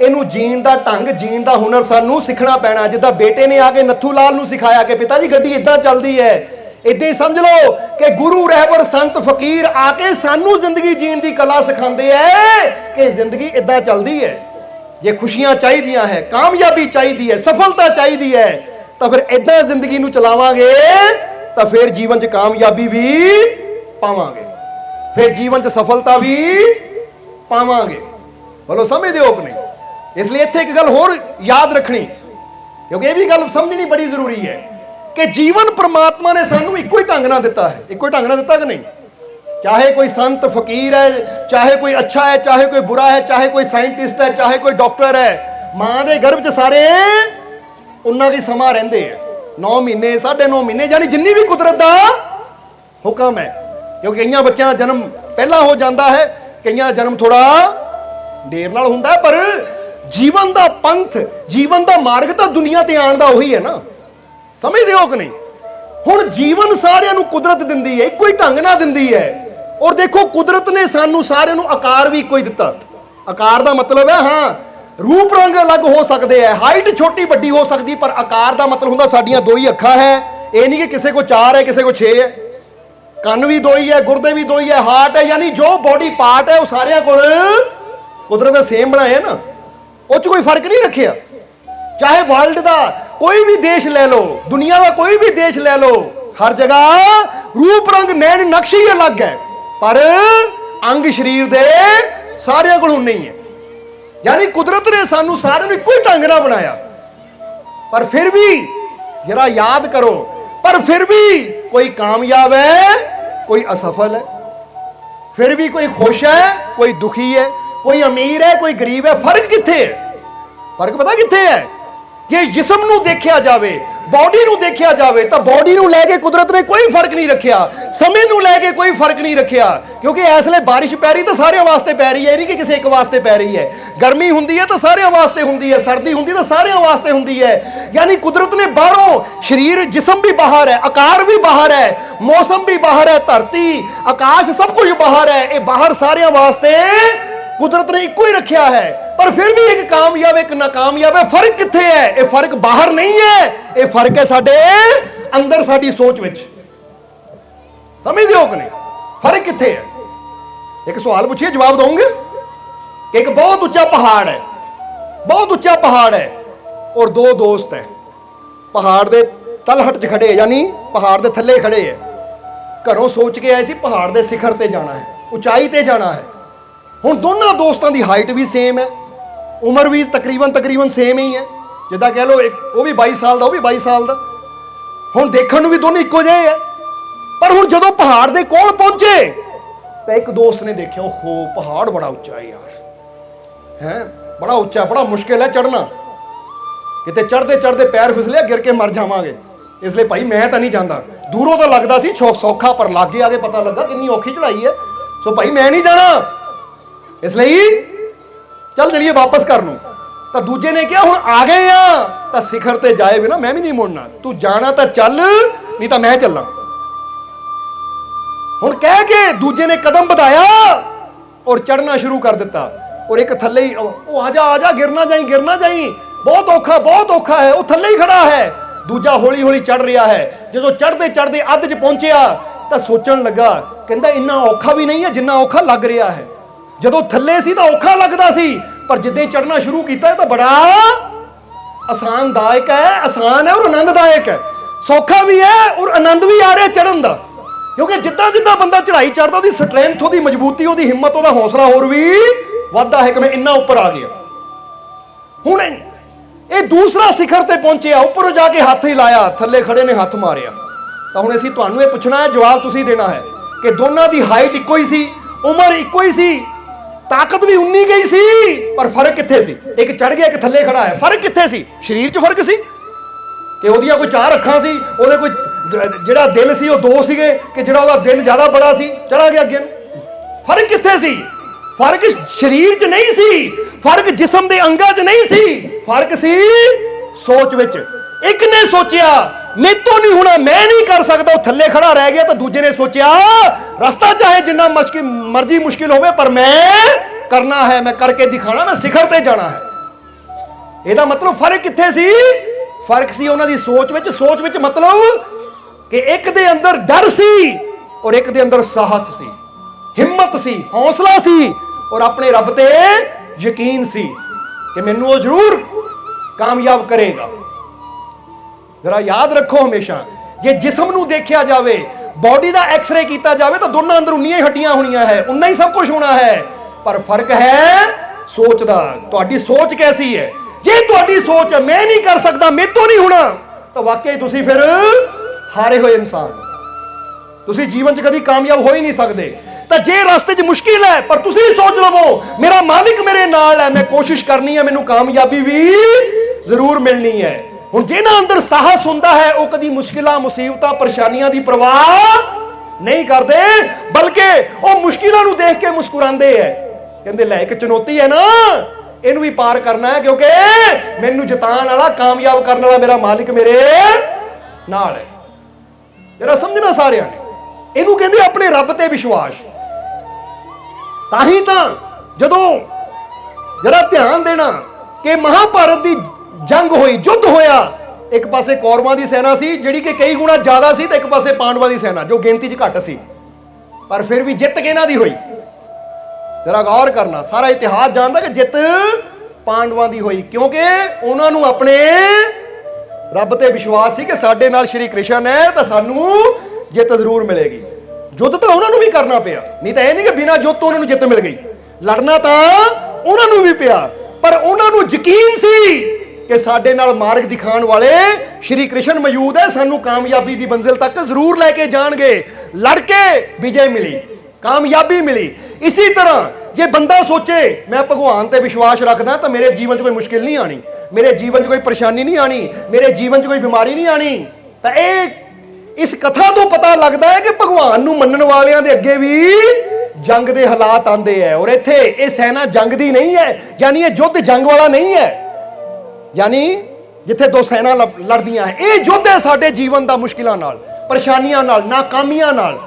ਇਹਨੂੰ ਜੀਣ ਦਾ ਢੰਗ, ਜੀਣ ਦਾ ਹੁਨਰ ਸਾਨੂੰ ਸਿੱਖਣਾ ਪੈਣਾ। ਜਿੱਦਾਂ ਬੇਟੇ ਨੇ ਆ ਕੇ ਨੱਥੂ ਲਾਲ ਨੂੰ ਸਿਖਾਇਆ ਕਿ ਪਿਤਾ ਜੀ ਗੱਡੀ ਇਦਾਂ ਚੱਲਦੀ ਹੈ, ਇਦਾਂ ਹੀ ਸਮਝ ਲਓ ਕਿ ਗੁਰੂ ਰਹਿਬਰ ਸੰਤ ਫਕੀਰ ਆ ਕੇ ਸਾਨੂੰ ਜ਼ਿੰਦਗੀ ਜੀਣ ਦੀ ਕਲਾ ਸਿਖਾਉਂਦੇ ਐ ਕਿ ਜ਼ਿੰਦਗੀ ਇਦਾਂ ਚੱਲਦੀ ਹੈ। ਜੇ ਖੁਸ਼ੀਆਂ ਚਾਹੀਦੀਆਂ ਹੈ, ਕਾਮਯਾਬੀ ਚਾਹੀਦੀ ਹੈ, ਸਫਲਤਾ ਚਾਹੀਦੀ ਹੈ, ਤਾਂ ਫਿਰ ਇਦਾਂ ਜ਼ਿੰਦਗੀ ਨੂੰ ਚਲਾਵਾਂਗੇ ਤਾਂ ਫਿਰ ਜੀਵਨ 'ਚ ਕਾਮਯਾਬੀ ਵੀ ਪਾਵਾਂਗੇ, ਫਿਰ ਜੀਵਨ 'ਚ ਸਫਲਤਾ ਵੀ ਪਾਵਾਂਗੇ। ਬੋਲੋ ਸਮਝਦੇ ਹੋ ਕਿ ਨਹੀਂ? ਇਸ ਲਈ ਇੱਥੇ ਇੱਕ ਗੱਲ ਹੋਰ ਯਾਦ ਰੱਖਣੀ, ਕਿਉਂਕਿ ਇਹ ਵੀ ਗੱਲ ਸਮਝਣੀ ਬੜੀ ਜ਼ਰੂਰੀ ਹੈ ਕਿ ਜੀਵਨ ਪ੍ਰਮਾਤਮਾ ਨੇ ਸਾਨੂੰ ਇੱਕੋ ਹੀ ਢੰਗ ਨਾਲ ਦਿੱਤਾ ਹੈ। ਇੱਕੋ ਹੀ ਢੰਗ ਨਾਲ ਦਿੱਤਾ ਕਿ ਨਹੀਂ? चाहे कोई संत फकीर है, चाहे कोई अच्छा है, चाहे कोई बुरा है, चाहे कोई साइंटिस्ट है, चाहे कोई डॉक्टर है, मां के गर्भ च सारे उन्होंने की समा रहिंदे है, 9 महीने 9.5 महीने, यानी जिन्नी भी कुदरत का हुक्म है। क्योंकि कई बच्चों का जन्म पहला हो जाता है, कई का जन्म थोड़ा देर नाल हुंदा है, पर जीवन का पंथ, जीवन का मार्ग तो दुनिया ते आने का उही है ना। समझते हो कि नहीं? हुण जीवन सारिਆਂ ਨੂੰ कुदरत दिंदी है, ਇੱਕੋ ਹੀ ਢੰਗ ਨਾਲ दिंदी है। और देखो कुदरत ने सानू सारे नू आकार भी कोई दिता। आकार का मतलब है हाँ रूप रंग अलग हो सकते हैं, हाइट छोटी बड़ी हो सकती, पर आकार का मतलब होंगे साडियां 2 ही अखां है। ये नहीं कि किसी को 4 है, किसी को 6 है, कन भी 2 ही है, गुरदे भी 2 ही है, हार्ट है, यानी जो बॉडी पार्ट है वो सारियां कोल कुदरत ने सेम बनाए है ना, उस कोई फर्क नहीं रखिया। चाहे वर्ल्ड का कोई भी देश ले लो, दुनिया का कोई भी देश ले लो, हर जगह रूप रंग नैन नक्श ही अलग है, पर अंग शरीर दे सारे कोल नहीं है। यानी कुदरत ने सानू सारे नू इक्को ही ढंग नाल बनाया, पर फिर भी जरा याद करो, पर फिर भी कोई कामयाब है, कोई असफल है, फिर भी कोई खुश है, कोई दुखी है, कोई अमीर है, कोई गरीब है। फर्क कित्थे है? फर्क पता कित्थे है? ਜੇ ਜਿਸਮ ਨੂੰ ਦੇਖਿਆ ਜਾਵੇ, ਬਾਡੀ ਨੂੰ ਦੇਖਿਆ ਜਾਵੇ, ਤਾਂ ਬਾਡੀ ਨੂੰ ਲੈ ਕੇ ਕੁਦਰਤ ਨੇ ਕੋਈ ਫਰਕ ਨਹੀਂ ਰੱਖਿਆ, ਸਮੇਂ ਨੂੰ ਲੈ ਕੇ ਕੋਈ ਫਰਕ ਨਹੀਂ ਰੱਖਿਆ। ਕਿਉਂਕਿ ਇਸ ਵੇਲੇ ਬਾਰਿਸ਼ ਪੈ ਰਹੀ ਤਾਂ ਸਾਰਿਆਂ ਵਾਸਤੇ ਪੈ ਰਹੀ ਹੈ, ਇਹ ਨਹੀਂ ਕਿ ਕਿਸੇ ਇੱਕ ਵਾਸਤੇ ਪੈ ਰਹੀ ਹੈ। ਗਰਮੀ ਹੁੰਦੀ ਹੈ ਤਾਂ ਸਾਰਿਆਂ ਵਾਸਤੇ ਹੁੰਦੀ ਹੈ, ਸਰਦੀ ਹੁੰਦੀ ਤਾਂ ਸਾਰਿਆਂ ਵਾਸਤੇ ਹੁੰਦੀ ਹੈ। ਯਾਨੀ ਕੁਦਰਤ ਨੇ ਬਾਹਰੋਂ ਸਰੀਰ, ਜਿਸਮ ਵੀ ਬਾਹਰ ਹੈ, ਆਕਾਰ ਵੀ ਬਾਹਰ ਹੈ, ਮੌਸਮ ਵੀ ਬਾਹਰ ਹੈ, ਧਰਤੀ, ਆਕਾਸ਼, ਸਭ ਕੁਝ ਬਾਹਰ ਹੈ। ਇਹ ਬਾਹਰ ਸਾਰਿਆਂ ਵਾਸਤੇ ਕੁਦਰਤ ਨੇ ਇੱਕੋ ਹੀ ਰੱਖਿਆ ਹੈ। ਪਰ ਫਿਰ ਵੀ ਇੱਕ ਕਾਮਯਾਬ, ਇੱਕ ਨਾਕਾਮਯਾਬ ਹੈ। ਫਰਕ ਕਿੱਥੇ ਹੈ? ਇਹ ਫਰਕ ਬਾਹਰ ਨਹੀਂ ਹੈ, ਇਹ ਫਰਕ ਹੈ ਸਾਡੇ ਅੰਦਰ, ਸਾਡੀ ਸੋਚ ਵਿੱਚ। ਸਮਝਦੇ ਹੋ ਕਿ ਨਹੀਂ? ਫਰਕ ਕਿੱਥੇ ਹੈ? ਇੱਕ ਸਵਾਲ ਪੁੱਛੀਏ, ਜਵਾਬ ਦੋਗੇ? ਇੱਕ ਬਹੁਤ ਉੱਚਾ ਪਹਾੜ ਹੈ, ਬਹੁਤ ਉੱਚਾ ਪਹਾੜ ਹੈ, ਔਰ ਦੋ ਦੋਸਤ ਹੈ ਪਹਾੜ ਦੇ ਤਲਹਟ 'ਚ ਖੜੇ, ਯਾਨੀ ਪਹਾੜ ਦੇ ਥੱਲੇ ਖੜੇ ਹੈ। ਘਰੋਂ ਸੋਚ ਕੇ ਆਏ ਸੀ ਪਹਾੜ ਦੇ ਸਿਖਰ ਤੇ ਜਾਣਾ ਹੈ, ਉਚਾਈ ਤੇ ਜਾਣਾ ਹੈ। ਹੁਣ ਦੋਨਾਂ ਦੋਸਤਾਂ ਦੀ ਹਾਈਟ ਵੀ ਸੇਮ ਹੈ, ਉਮਰ ਵੀ ਤਕਰੀਬਨ ਸੇਮ ਹੀ ਹੈ। ਜਿੱਦਾਂ ਕਹਿ ਲਓ, ਇੱਕ ਉਹ ਵੀ 22 ਸਾਲ ਦਾ, ਉਹ ਵੀ 22 ਸਾਲ ਦਾ। ਹੁਣ ਦੇਖਣ ਨੂੰ ਵੀ ਦੋਨੇ ਇੱਕੋ ਜਿਹੇ ਹੈ। ਪਰ ਹੁਣ ਜਦੋਂ ਪਹਾੜ ਦੇ ਕੋਲ ਪਹੁੰਚੇ ਤਾਂ ਇੱਕ ਦੋਸਤ ਨੇ ਦੇਖਿਆ, ਓਹੋ ਪਹਾੜ ਬੜਾ ਉੱਚਾ ਹੈ ਯਾਰ, ਹੈ ਬੜਾ ਉੱਚਾ, ਬੜਾ ਮੁਸ਼ਕਿਲ ਹੈ ਚੜ੍ਹਨਾ। ਕਿਤੇ ਚੜ੍ਹਦੇ ਚੜ੍ਹਦੇ ਪੈਰ ਫਿਸਲਿਆ, ਗਿਰ ਕੇ ਮਰ ਜਾਵਾਂਗੇ, ਇਸ ਲਈ ਭਾਈ ਮੈਂ ਤਾਂ ਨਹੀਂ ਜਾਂਦਾ। ਦੂਰੋਂ ਤਾਂ ਲੱਗਦਾ ਸੀ ਸੌਖਾ, ਪਰ ਲਾਗੇ ਆ ਕੇ ਪਤਾ ਲੱਗਾ ਕਿੰਨੀ ਔਖੀ ਚੜ੍ਹਾਈ ਹੈ। ਸੋ ਭਾਈ ਮੈਂ ਨਹੀਂ ਜਾਣਾ, ਇਸ ਲਈ ਚੱਲ ਚਲੀਏ ਵਾਪਸ ਘਰ ਨੂੰ। ਤਾਂ ਦੂਜੇ ਨੇ ਕਿਹਾ ਹੁਣ ਆ ਗਏ ਆ ਤਾਂ ਸਿਖਰ ਤੇ ਜਾਏ ਬਿਨਾ ਮੈਂ ਵੀ ਨਹੀਂ ਮੁੜਨਾ, ਤੂੰ ਜਾਣਾ ਤਾਂ ਚੱਲ, ਨਹੀਂ ਤਾਂ ਮੈਂ ਚੱਲਾਂ। ਹੁਣ ਕਹਿ ਕੇ ਦੂਜੇ ਨੇ ਕਦਮ ਵਧਾਇਆ ਔਰ ਚੜਨਾ ਸ਼ੁਰੂ ਕਰ ਦਿੱਤਾ। ਔਰ ਇੱਕ ਥੱਲੇ ਹੀ, ਉਹ ਆ ਜਾ ਗਿਰ ਨਾ ਜਾਈ, ਬਹੁਤ ਔਖਾ ਹੈ। ਉਹ ਥੱਲੇ ਹੀ ਖੜਾ ਹੈ, ਦੂਜਾ ਹੌਲੀ ਹੌਲੀ ਚੜ ਰਿਹਾ ਹੈ। ਜਦੋਂ ਚੜਦੇ ਚੜਦੇ ਅੱਧ 'ਚ ਪਹੁੰਚਿਆ ਤਾਂ ਸੋਚਣ ਲੱਗਾ, ਕਹਿੰਦਾ ਇੰਨਾ ਔਖਾ ਵੀ ਨਹੀਂ ਹੈ ਜਿੰਨਾ ਔਖਾ ਲੱਗ ਰਿਹਾ ਹੈ। ਜਦੋਂ ਥੱਲੇ ਸੀ ਤਾਂ ਔਖਾ ਲੱਗਦਾ ਸੀ, ਪਰ ਜਿੱਦਾਂ ਚੜਨਾ ਸ਼ੁਰੂ ਕੀਤਾ ਤਾਂ ਬੜਾ ਆਸਾਨਦਾਇਕ ਹੈ, ਆਸਾਨ ਹੈ ਔਰ ਆਨੰਦਦਾਇਕ ਹੈ। ਸੌਖਾ ਵੀ ਹੈ ਔਰ ਆਨੰਦ ਵੀ ਆ ਰਿਹਾ ਚੜਨ ਦਾ। ਕਿਉਂਕਿ ਜਿੱਦਾਂ ਜਿੱਦਾਂ ਬੰਦਾ ਚੜਾਈ ਚੜਦਾ, ਉਹਦੀ ਸਟਰੈਂਥ, ਉਹਦੀ ਮਜ਼ਬੂਤੀ, ਉਹਦੀ ਹਿੰਮਤ, ਉਹਦਾ ਹੌਸਲਾ ਹੋਰ ਵੀ ਵੱਧਦਾ ਹੈ ਕਿ ਮੈਂ ਇੰਨਾ ਉੱਪਰ ਆ ਗਿਆ। ਹੁਣ ਇਹ ਦੂਸਰਾ ਸਿਖਰ ਤੇ ਪਹੁੰਚਿਆ, ਉੱਪਰੋਂ ਜਾ ਕੇ ਹੱਥ ਹੀ ਲਾਇਆ, ਥੱਲੇ ਖੜੇ ਨੇ ਹੱਥ ਮਾਰਿਆ। ਤਾਂ ਹੁਣ ਅਸੀਂ ਤੁਹਾਨੂੰ ਇਹ ਪੁੱਛਣਾ ਹੈ, ਜਵਾਬ ਤੁਸੀਂ ਦੇਣਾ ਹੈ ਕਿ ਦੋਨਾਂ ਦੀ ਹਾਈਟ ਇੱਕੋ ਹੀ ਸੀ, ਉਮਰ ਇੱਕੋ ਹੀ ਸੀ, ਤਾਕਤ ਵੀ ਉਨੀ ਗਈ ਸੀ, ਪਰ ਫਰਕ ਕਿੱਥੇ ਸੀ? ਇੱਕ ਚੜ ਗਿਆ, ਇੱਕ ਥੱਲੇ ਖੜਾ ਹੈ। ਫਰਕ ਕਿੱਥੇ ਸੀ? ਸਰੀਰ 'ਚ ਫਰਕ ਸੀ ਕਿ ਉਹਦੀਆਂ ਕੋਈ 4 ਅੱਖਾਂ ਸੀ, ਉਹਦੇ ਕੋਈ ਜਿਹੜਾ ਦਿਲ ਸੀ ਉਹ 2 ਸੀਗੇ, ਕਿ ਜਿਹੜਾ ਉਹਦਾ ਦਿਲ ਜ਼ਿਆਦਾ ਬੜਾ ਸੀ, ਚੜਾ ਗਿਆ ਅੱਗੇ ਨੂੰ। ਫਰਕ ਕਿੱਥੇ ਸੀ? ਫਰਕ ਸਰੀਰ 'ਚ ਨਹੀਂ ਸੀ, ਫਰਕ ਜਿਸਮ ਦੇ ਅੰਗਾਂ 'ਚ ਨਹੀਂ ਸੀ, ਫਰਕ ਸੀ ਸੋਚ ਵਿੱਚ। ਇੱਕ ਨੇ ਸੋਚਿਆ ਮੇਤੋਂ ਨਹੀਂ ਹੋਣਾ, ਮੈਂ ਨਹੀਂ ਕਰ ਸਕਦਾ, ਉਹ ਥੱਲੇ ਖੜਾ ਰਹਿ ਗਿਆ। ਤਾਂ ਦੂਜੇ ਨੇ ਸੋਚਿਆ ਰਸਤਾ ਚਾਹੇ ਜਿੰਨਾ ਮਰਜ਼ੀ ਮੁਸ਼ਕਿਲ ਹੋਵੇ, ਪਰ ਮੈਂ ਕਰਨਾ ਹੈ, ਮੈਂ ਕਰਕੇ ਦਿਖਾਣਾ, ਮੈਂ ਸਿਖਰ ਤੇ ਜਾਣਾ ਹੈ। ਇਹਦਾ ਮਤਲਬ ਫਰਕ ਕਿੱਥੇ ਸੀ? ਫਰਕ ਸੀ ਉਹਨਾਂ ਦੀ ਸੋਚ ਵਿੱਚ। ਸੋਚ ਵਿੱਚ ਮਤਲਬ ਕਿ ਇੱਕ ਦੇ ਅੰਦਰ ਡਰ ਸੀ ਔਰ ਇੱਕ ਦੇ ਅੰਦਰ ਸਾਹਸ ਸੀ, ਹਿੰਮਤ ਸੀ, ਹੌਸਲਾ ਸੀ ਔਰ ਆਪਣੇ ਰੱਬ ਤੇ ਯਕੀਨ ਸੀ ਕਿ ਮੈਨੂੰ ਉਹ ਜ਼ਰੂਰ ਕਾਮਯਾਬ ਕਰੇਗਾ। ਜ਼ਰਾ ਯਾਦ ਰੱਖੋ ਹਮੇਸ਼ਾ, ਜੇ ਜਿਸਮ ਨੂੰ ਦੇਖਿਆ ਜਾਵੇ, ਬਾਡੀ ਦਾ ਐਕਸ-ਰੇ ਕੀਤਾ ਜਾਵੇ, ਤਾਂ ਦੋਨਾਂ ਅੰਦਰ ਉਨੀਆਂ ਹੀ ਹੱਡੀਆਂ ਹੋਣੀਆਂ ਹੈ, ਉਨਾ ਹੀ ਸਭ ਕੁਝ ਹੋਣਾ ਹੈ। ਪਰ ਫਰਕ ਹੈ ਸੋਚ ਦਾ। ਤੁਹਾਡੀ ਸੋਚ ਕੈਸੀ ਹੈ? ਜੇ ਤੁਹਾਡੀ ਸੋਚ ਹੈ ਮੈਂ ਨਹੀਂ ਕਰ ਸਕਦਾ, ਮੇਤੋਂ ਨਹੀਂ ਹੋਣਾ, ਤਾਂ ਵਾਕਈ ਤੁਸੀਂ ਫਿਰ ਹਾਰੇ ਹੋਏ ਇਨਸਾਨ, ਤੁਸੀਂ ਜੀਵਨ 'ਚ ਕਦੀ ਕਾਮਯਾਬ ਹੋ ਹੀ ਨਹੀਂ ਸਕਦੇ। ਤਾਂ ਜੇ ਰਸਤੇ 'ਚ ਮੁਸ਼ਕਿਲ ਹੈ, ਪਰ ਤੁਸੀਂ ਸੋਚ ਲਵੋ ਮੇਰਾ ਮਾਲਿਕ ਮੇਰੇ ਨਾਲ ਹੈ, ਮੈਂ ਕੋਸ਼ਿਸ਼ ਕਰਨੀ ਹੈ, ਮੈਨੂੰ ਕਾਮਯਾਬੀ ਵੀ ਜ਼ਰੂਰ ਮਿਲਣੀ ਹੈ। ਹੁਣ ਜਿਹਨਾਂ ਅੰਦਰ ਸਾਹਸ ਹੁੰਦਾ ਹੈ, ਉਹ ਕਦੀ ਮੁਸ਼ਕਿਲਾਂ, ਮੁਸੀਬਤਾਂ, ਪਰੇਸ਼ਾਨੀਆਂ ਦੀ ਪਰਵਾਹ ਨਹੀਂ ਕਰਦੇ, ਬਲਕਿ ਉਹ ਮੁਸ਼ਕਿਲਾਂ ਨੂੰ ਦੇਖ ਕੇ ਮੁਸਕਰਾਉਂਦੇ ਹੈ। ਕਹਿੰਦੇ ਲੈ ਇੱਕ ਚੁਣੌਤੀ ਹੈ ਨਾ, ਇਹਨੂੰ ਵੀ ਪਾਰ ਕਰਨਾ ਹੈ, ਕਿਉਂਕਿ ਮੈਨੂੰ ਜਿਤਾਉਣ ਵਾਲਾ, ਕਾਮਯਾਬ ਕਰਨ ਵਾਲਾ ਮੇਰਾ ਮਾਲਿਕ ਮੇਰੇ ਨਾਲ ਹੈ। ਜਰਾ ਸਮਝਣਾ ਸਾਰਿਆਂ ਨੇ, ਇਹਨੂੰ ਕਹਿੰਦੇ ਆਪਣੇ ਰੱਬ ਤੇ ਵਿਸ਼ਵਾਸ। ਤਾਂ ਹੀ ਤਾਂ ਜਦੋਂ ਜਰਾ ਧਿਆਨ ਦੇਣਾ ਕਿ ਮਹਾਭਾਰਤ ਦੀ ਜੰਗ ਹੋਈ, ਯੁੱਧ ਹੋਇਆ, ਇੱਕ ਪਾਸੇ ਕੌਰਵਾਂ ਦੀ ਸੈਨਾ ਸੀ ਜਿਹੜੀ ਕਿ ਕਈ ਗੁਣਾ ਜ਼ਿਆਦਾ ਸੀ, ਤੇ ਇੱਕ ਪਾਸੇ ਪਾਂਡਵਾਂ ਦੀ ਸੈਨਾ ਜੋ ਗਿਣਤੀ 'ਚ ਘੱਟ ਸੀ, ਪਰ ਫਿਰ ਵੀ ਜਿੱਤ ਕਿਹਨਾਂ ਦੀ ਹੋਈ? ਜਰਾ ਗੌਰ ਕਰਨਾ, ਸਾਰਾ ਇਤਿਹਾਸ ਜਾਣਦਾ ਕਿ ਜਿੱਤ ਪਾਂਡਵਾਂ ਦੀ ਹੋਈ, ਕਿਉਂਕਿ ਉਹਨਾਂ ਨੂੰ ਆਪਣੇ ਰੱਬ ਤੇ ਵਿਸ਼ਵਾਸ ਸੀ ਕਿ ਸਾਡੇ ਨਾਲ ਸ਼੍ਰੀ ਕ੍ਰਿਸ਼ਨ ਹੈ ਤਾਂ ਸਾਨੂੰ ਜਿੱਤ ਜ਼ਰੂਰ ਮਿਲੇਗੀ। ਯੁੱਧ ਤਾਂ ਉਹਨਾਂ ਨੂੰ ਵੀ ਕਰਨਾ ਪਿਆ, ਨਹੀਂ ਤਾਂ ਇਹ ਨਹੀਂ ਕਿ ਬਿਨਾਂ ਯੁੱਧ ਤੋਂ ਉਹਨਾਂ ਨੂੰ ਜਿੱਤ ਮਿਲ ਗਈ। ਲੜਨਾ ਤਾਂ ਉਹਨਾਂ ਨੂੰ ਵੀ ਪਿਆ, ਪਰ ਉਹਨਾਂ ਨੂੰ ਯਕੀਨ ਸੀ ਕਿ ਸਾਡੇ ਨਾਲ ਮਾਰਗ ਦਿਖਾਉਣ ਵਾਲੇ ਸ਼੍ਰੀ ਕ੍ਰਿਸ਼ਨ ਮੌਜੂਦ ਹੈ, ਸਾਨੂੰ ਕਾਮਯਾਬੀ ਦੀ ਮੰਜ਼ਿਲ ਤੱਕ ਜ਼ਰੂਰ ਲੈ ਕੇ ਜਾਣਗੇ। ਲੜ ਕੇ ਵਿਜੇ ਮਿਲੀ, ਕਾਮਯਾਬੀ ਮਿਲੀ। ਇਸੇ ਤਰ੍ਹਾਂ ਜੇ ਬੰਦਾ ਸੋਚੇ ਮੈਂ ਭਗਵਾਨ ਤੇ ਵਿਸ਼ਵਾਸ ਰੱਖਦਾ ਤਾਂ ਮੇਰੇ ਜੀਵਨ 'ਚ ਕੋਈ ਮੁਸ਼ਕਿਲ ਨਹੀਂ ਆਣੀ, मेरे जीवन 'ਚ कोई परेशानी नहीं आनी, मेरे जीवन 'ਚ कोई बीमारी नहीं आनी। ਤਾਂ ਇਹ ਇਸ ਕਥਾ ਤੋਂ ਪਤਾ ਲੱਗਦਾ ਹੈ ਕਿ ਭਗਵਾਨ ਨੂੰ ਮੰਨਣ ਵਾਲਿਆਂ ਦੇ ਅੱਗੇ ਵੀ ਜੰਗ ਦੇ ਹਾਲਾਤ ਆਉਂਦੇ ਹੈ। ਔਰ ਇੱਥੇ ਇਹ ਸੈਨਾ ਜੰਗ ਦੀ ਨਹੀਂ ਹੈ, ਯਾਨੀ ਇਹ ਯੁੱਧ ਜੰਗ ਵਾਲਾ ਨਹੀਂ ਹੈ, ਯਾਨੀ ਜਿੱਥੇ ਦੋ ਸੈਨਾ ਲੜਦੀਆਂ ਹੈ। ਇਹ ਯੁੱਧ ਹੈ ਸਾਡੇ ਜੀਵਨ ਦਾ, ਮੁਸ਼ਕਿਲਾਂ ਨਾਲ, ਪਰੇਸ਼ਾਨੀਆਂ ਨਾਲ, ਨਾਕਾਮੀਆਂ ਨਾਲ,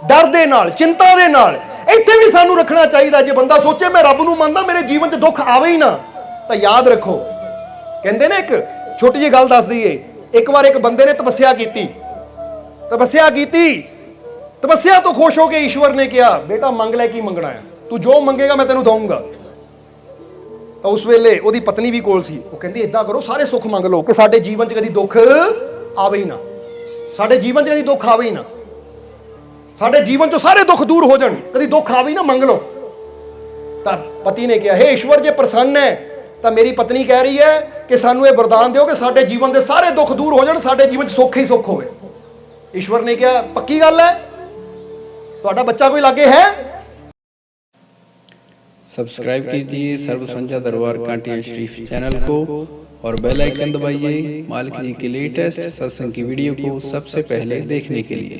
ਡਰ ਦੇ ਨਾਲ, ਚਿੰਤਾ ਦੇ ਨਾਲ। ਇੱਥੇ ਵੀ ਸਾਨੂੰ ਰੱਖਣਾ ਚਾਹੀਦਾ। ਜੇ ਬੰਦਾ ਸੋਚੇ ਮੈਂ ਰੱਬ ਨੂੰ ਮੰਨਦਾ, ਮੇਰੇ ਜੀਵਨ 'ਚ ਦੁੱਖ ਆਵੇ ਹੀ ਨਾ, ਤਾਂ ਯਾਦ ਰੱਖੋ, ਕਹਿੰਦੇ ਨੇ ਇੱਕ ਛੋਟੀ ਜਿਹੀ ਗੱਲ ਦੱਸ ਦਈਏ। ਇੱਕ ਵਾਰ ਇੱਕ ਬੰਦੇ ਨੇ ਤਪੱਸਿਆ ਕੀਤੀ, ਤਪੱਸਿਆ ਤੋਂ ਖੁਸ਼ ਹੋ ਕੇ ਈਸ਼ਵਰ ਨੇ ਕਿਹਾ, ਬੇਟਾ ਮੰਗ ਲੈ, ਕੀ ਮੰਗਣਾ ਹੈ, ਤੂੰ ਜੋ ਮੰਗੇਗਾ ਮੈਂ ਤੈਨੂੰ ਦਊਂਗਾ। ਤਾਂ ਉਸ ਵੇਲੇ ਉਹਦੀ ਪਤਨੀ ਵੀ ਕੋਲ ਸੀ। ਉਹ ਕਹਿੰਦੀ ਇਦਾਂ ਕਰੋ, ਸਾਰੇ ਸੁੱਖ ਮੰਗ ਲਓ ਕਿ ਸਾਡੇ ਜੀਵਨ 'ਚ ਕਦੀ ਦੁੱਖ ਆਵੇ ਹੀ ਨਾ, ਸਾਡੇ ਜੀਵਨ 'ਚ ਕਦੀ ਦੁੱਖ ਆਵੇ ਹੀ ਨਾ, ਸਾਡੇ ਜੀਵਨ 'ਚੋਂ ਸਾਰੇ ਦੁੱਖ ਦੂਰ ਹੋ ਜਾਣ, ਕਦੀ ਦੁੱਖ ਆਵੇ ਹੀ ਨਾ, ਮੰਗ ਲਓ। ਤਾਂ ਪਤੀ ਨੇ ਕਿਹਾ, ਹੇ ਈਸ਼ਵਰ ਜੇ ਪ੍ਰਸੰਨ ਹੈ ਤਾਂ ਮੇਰੀ ਪਤਨੀ ਕਹਿ ਰਹੀ ਹੈ ਕਿ ਸਾਨੂੰ ਇਹ ਵਰਦਾਨ ਦਿਓ ਕਿ ਸਾਡੇ ਜੀਵਨ ਦੇ ਸਾਰੇ ਦੁੱਖ ਦੂਰ ਹੋ ਜਾਣ, ਸਾਡੇ ਜੀਵਨ 'ਚ ਸੁੱਖ ਹੀ ਸੁੱਖ ਹੋਵੇ। ਈਸ਼ਵਰ ਨੇ ਕਿਹਾ, ਪੱਕੀ ਗੱਲ ਹੈ, ਤੁਹਾਡਾ ਬੱਚਾ ਕੋਈ ਲਾਗੇ है? सब्सक्राइब कीजिए सर्व संध्या दरबार कांटिया शरीफ चैनल को और बेल आइकन दबाइए मालिक जी की लेटेस्ट सत्संग की वीडियो को सबसे पहले देखने के लिए।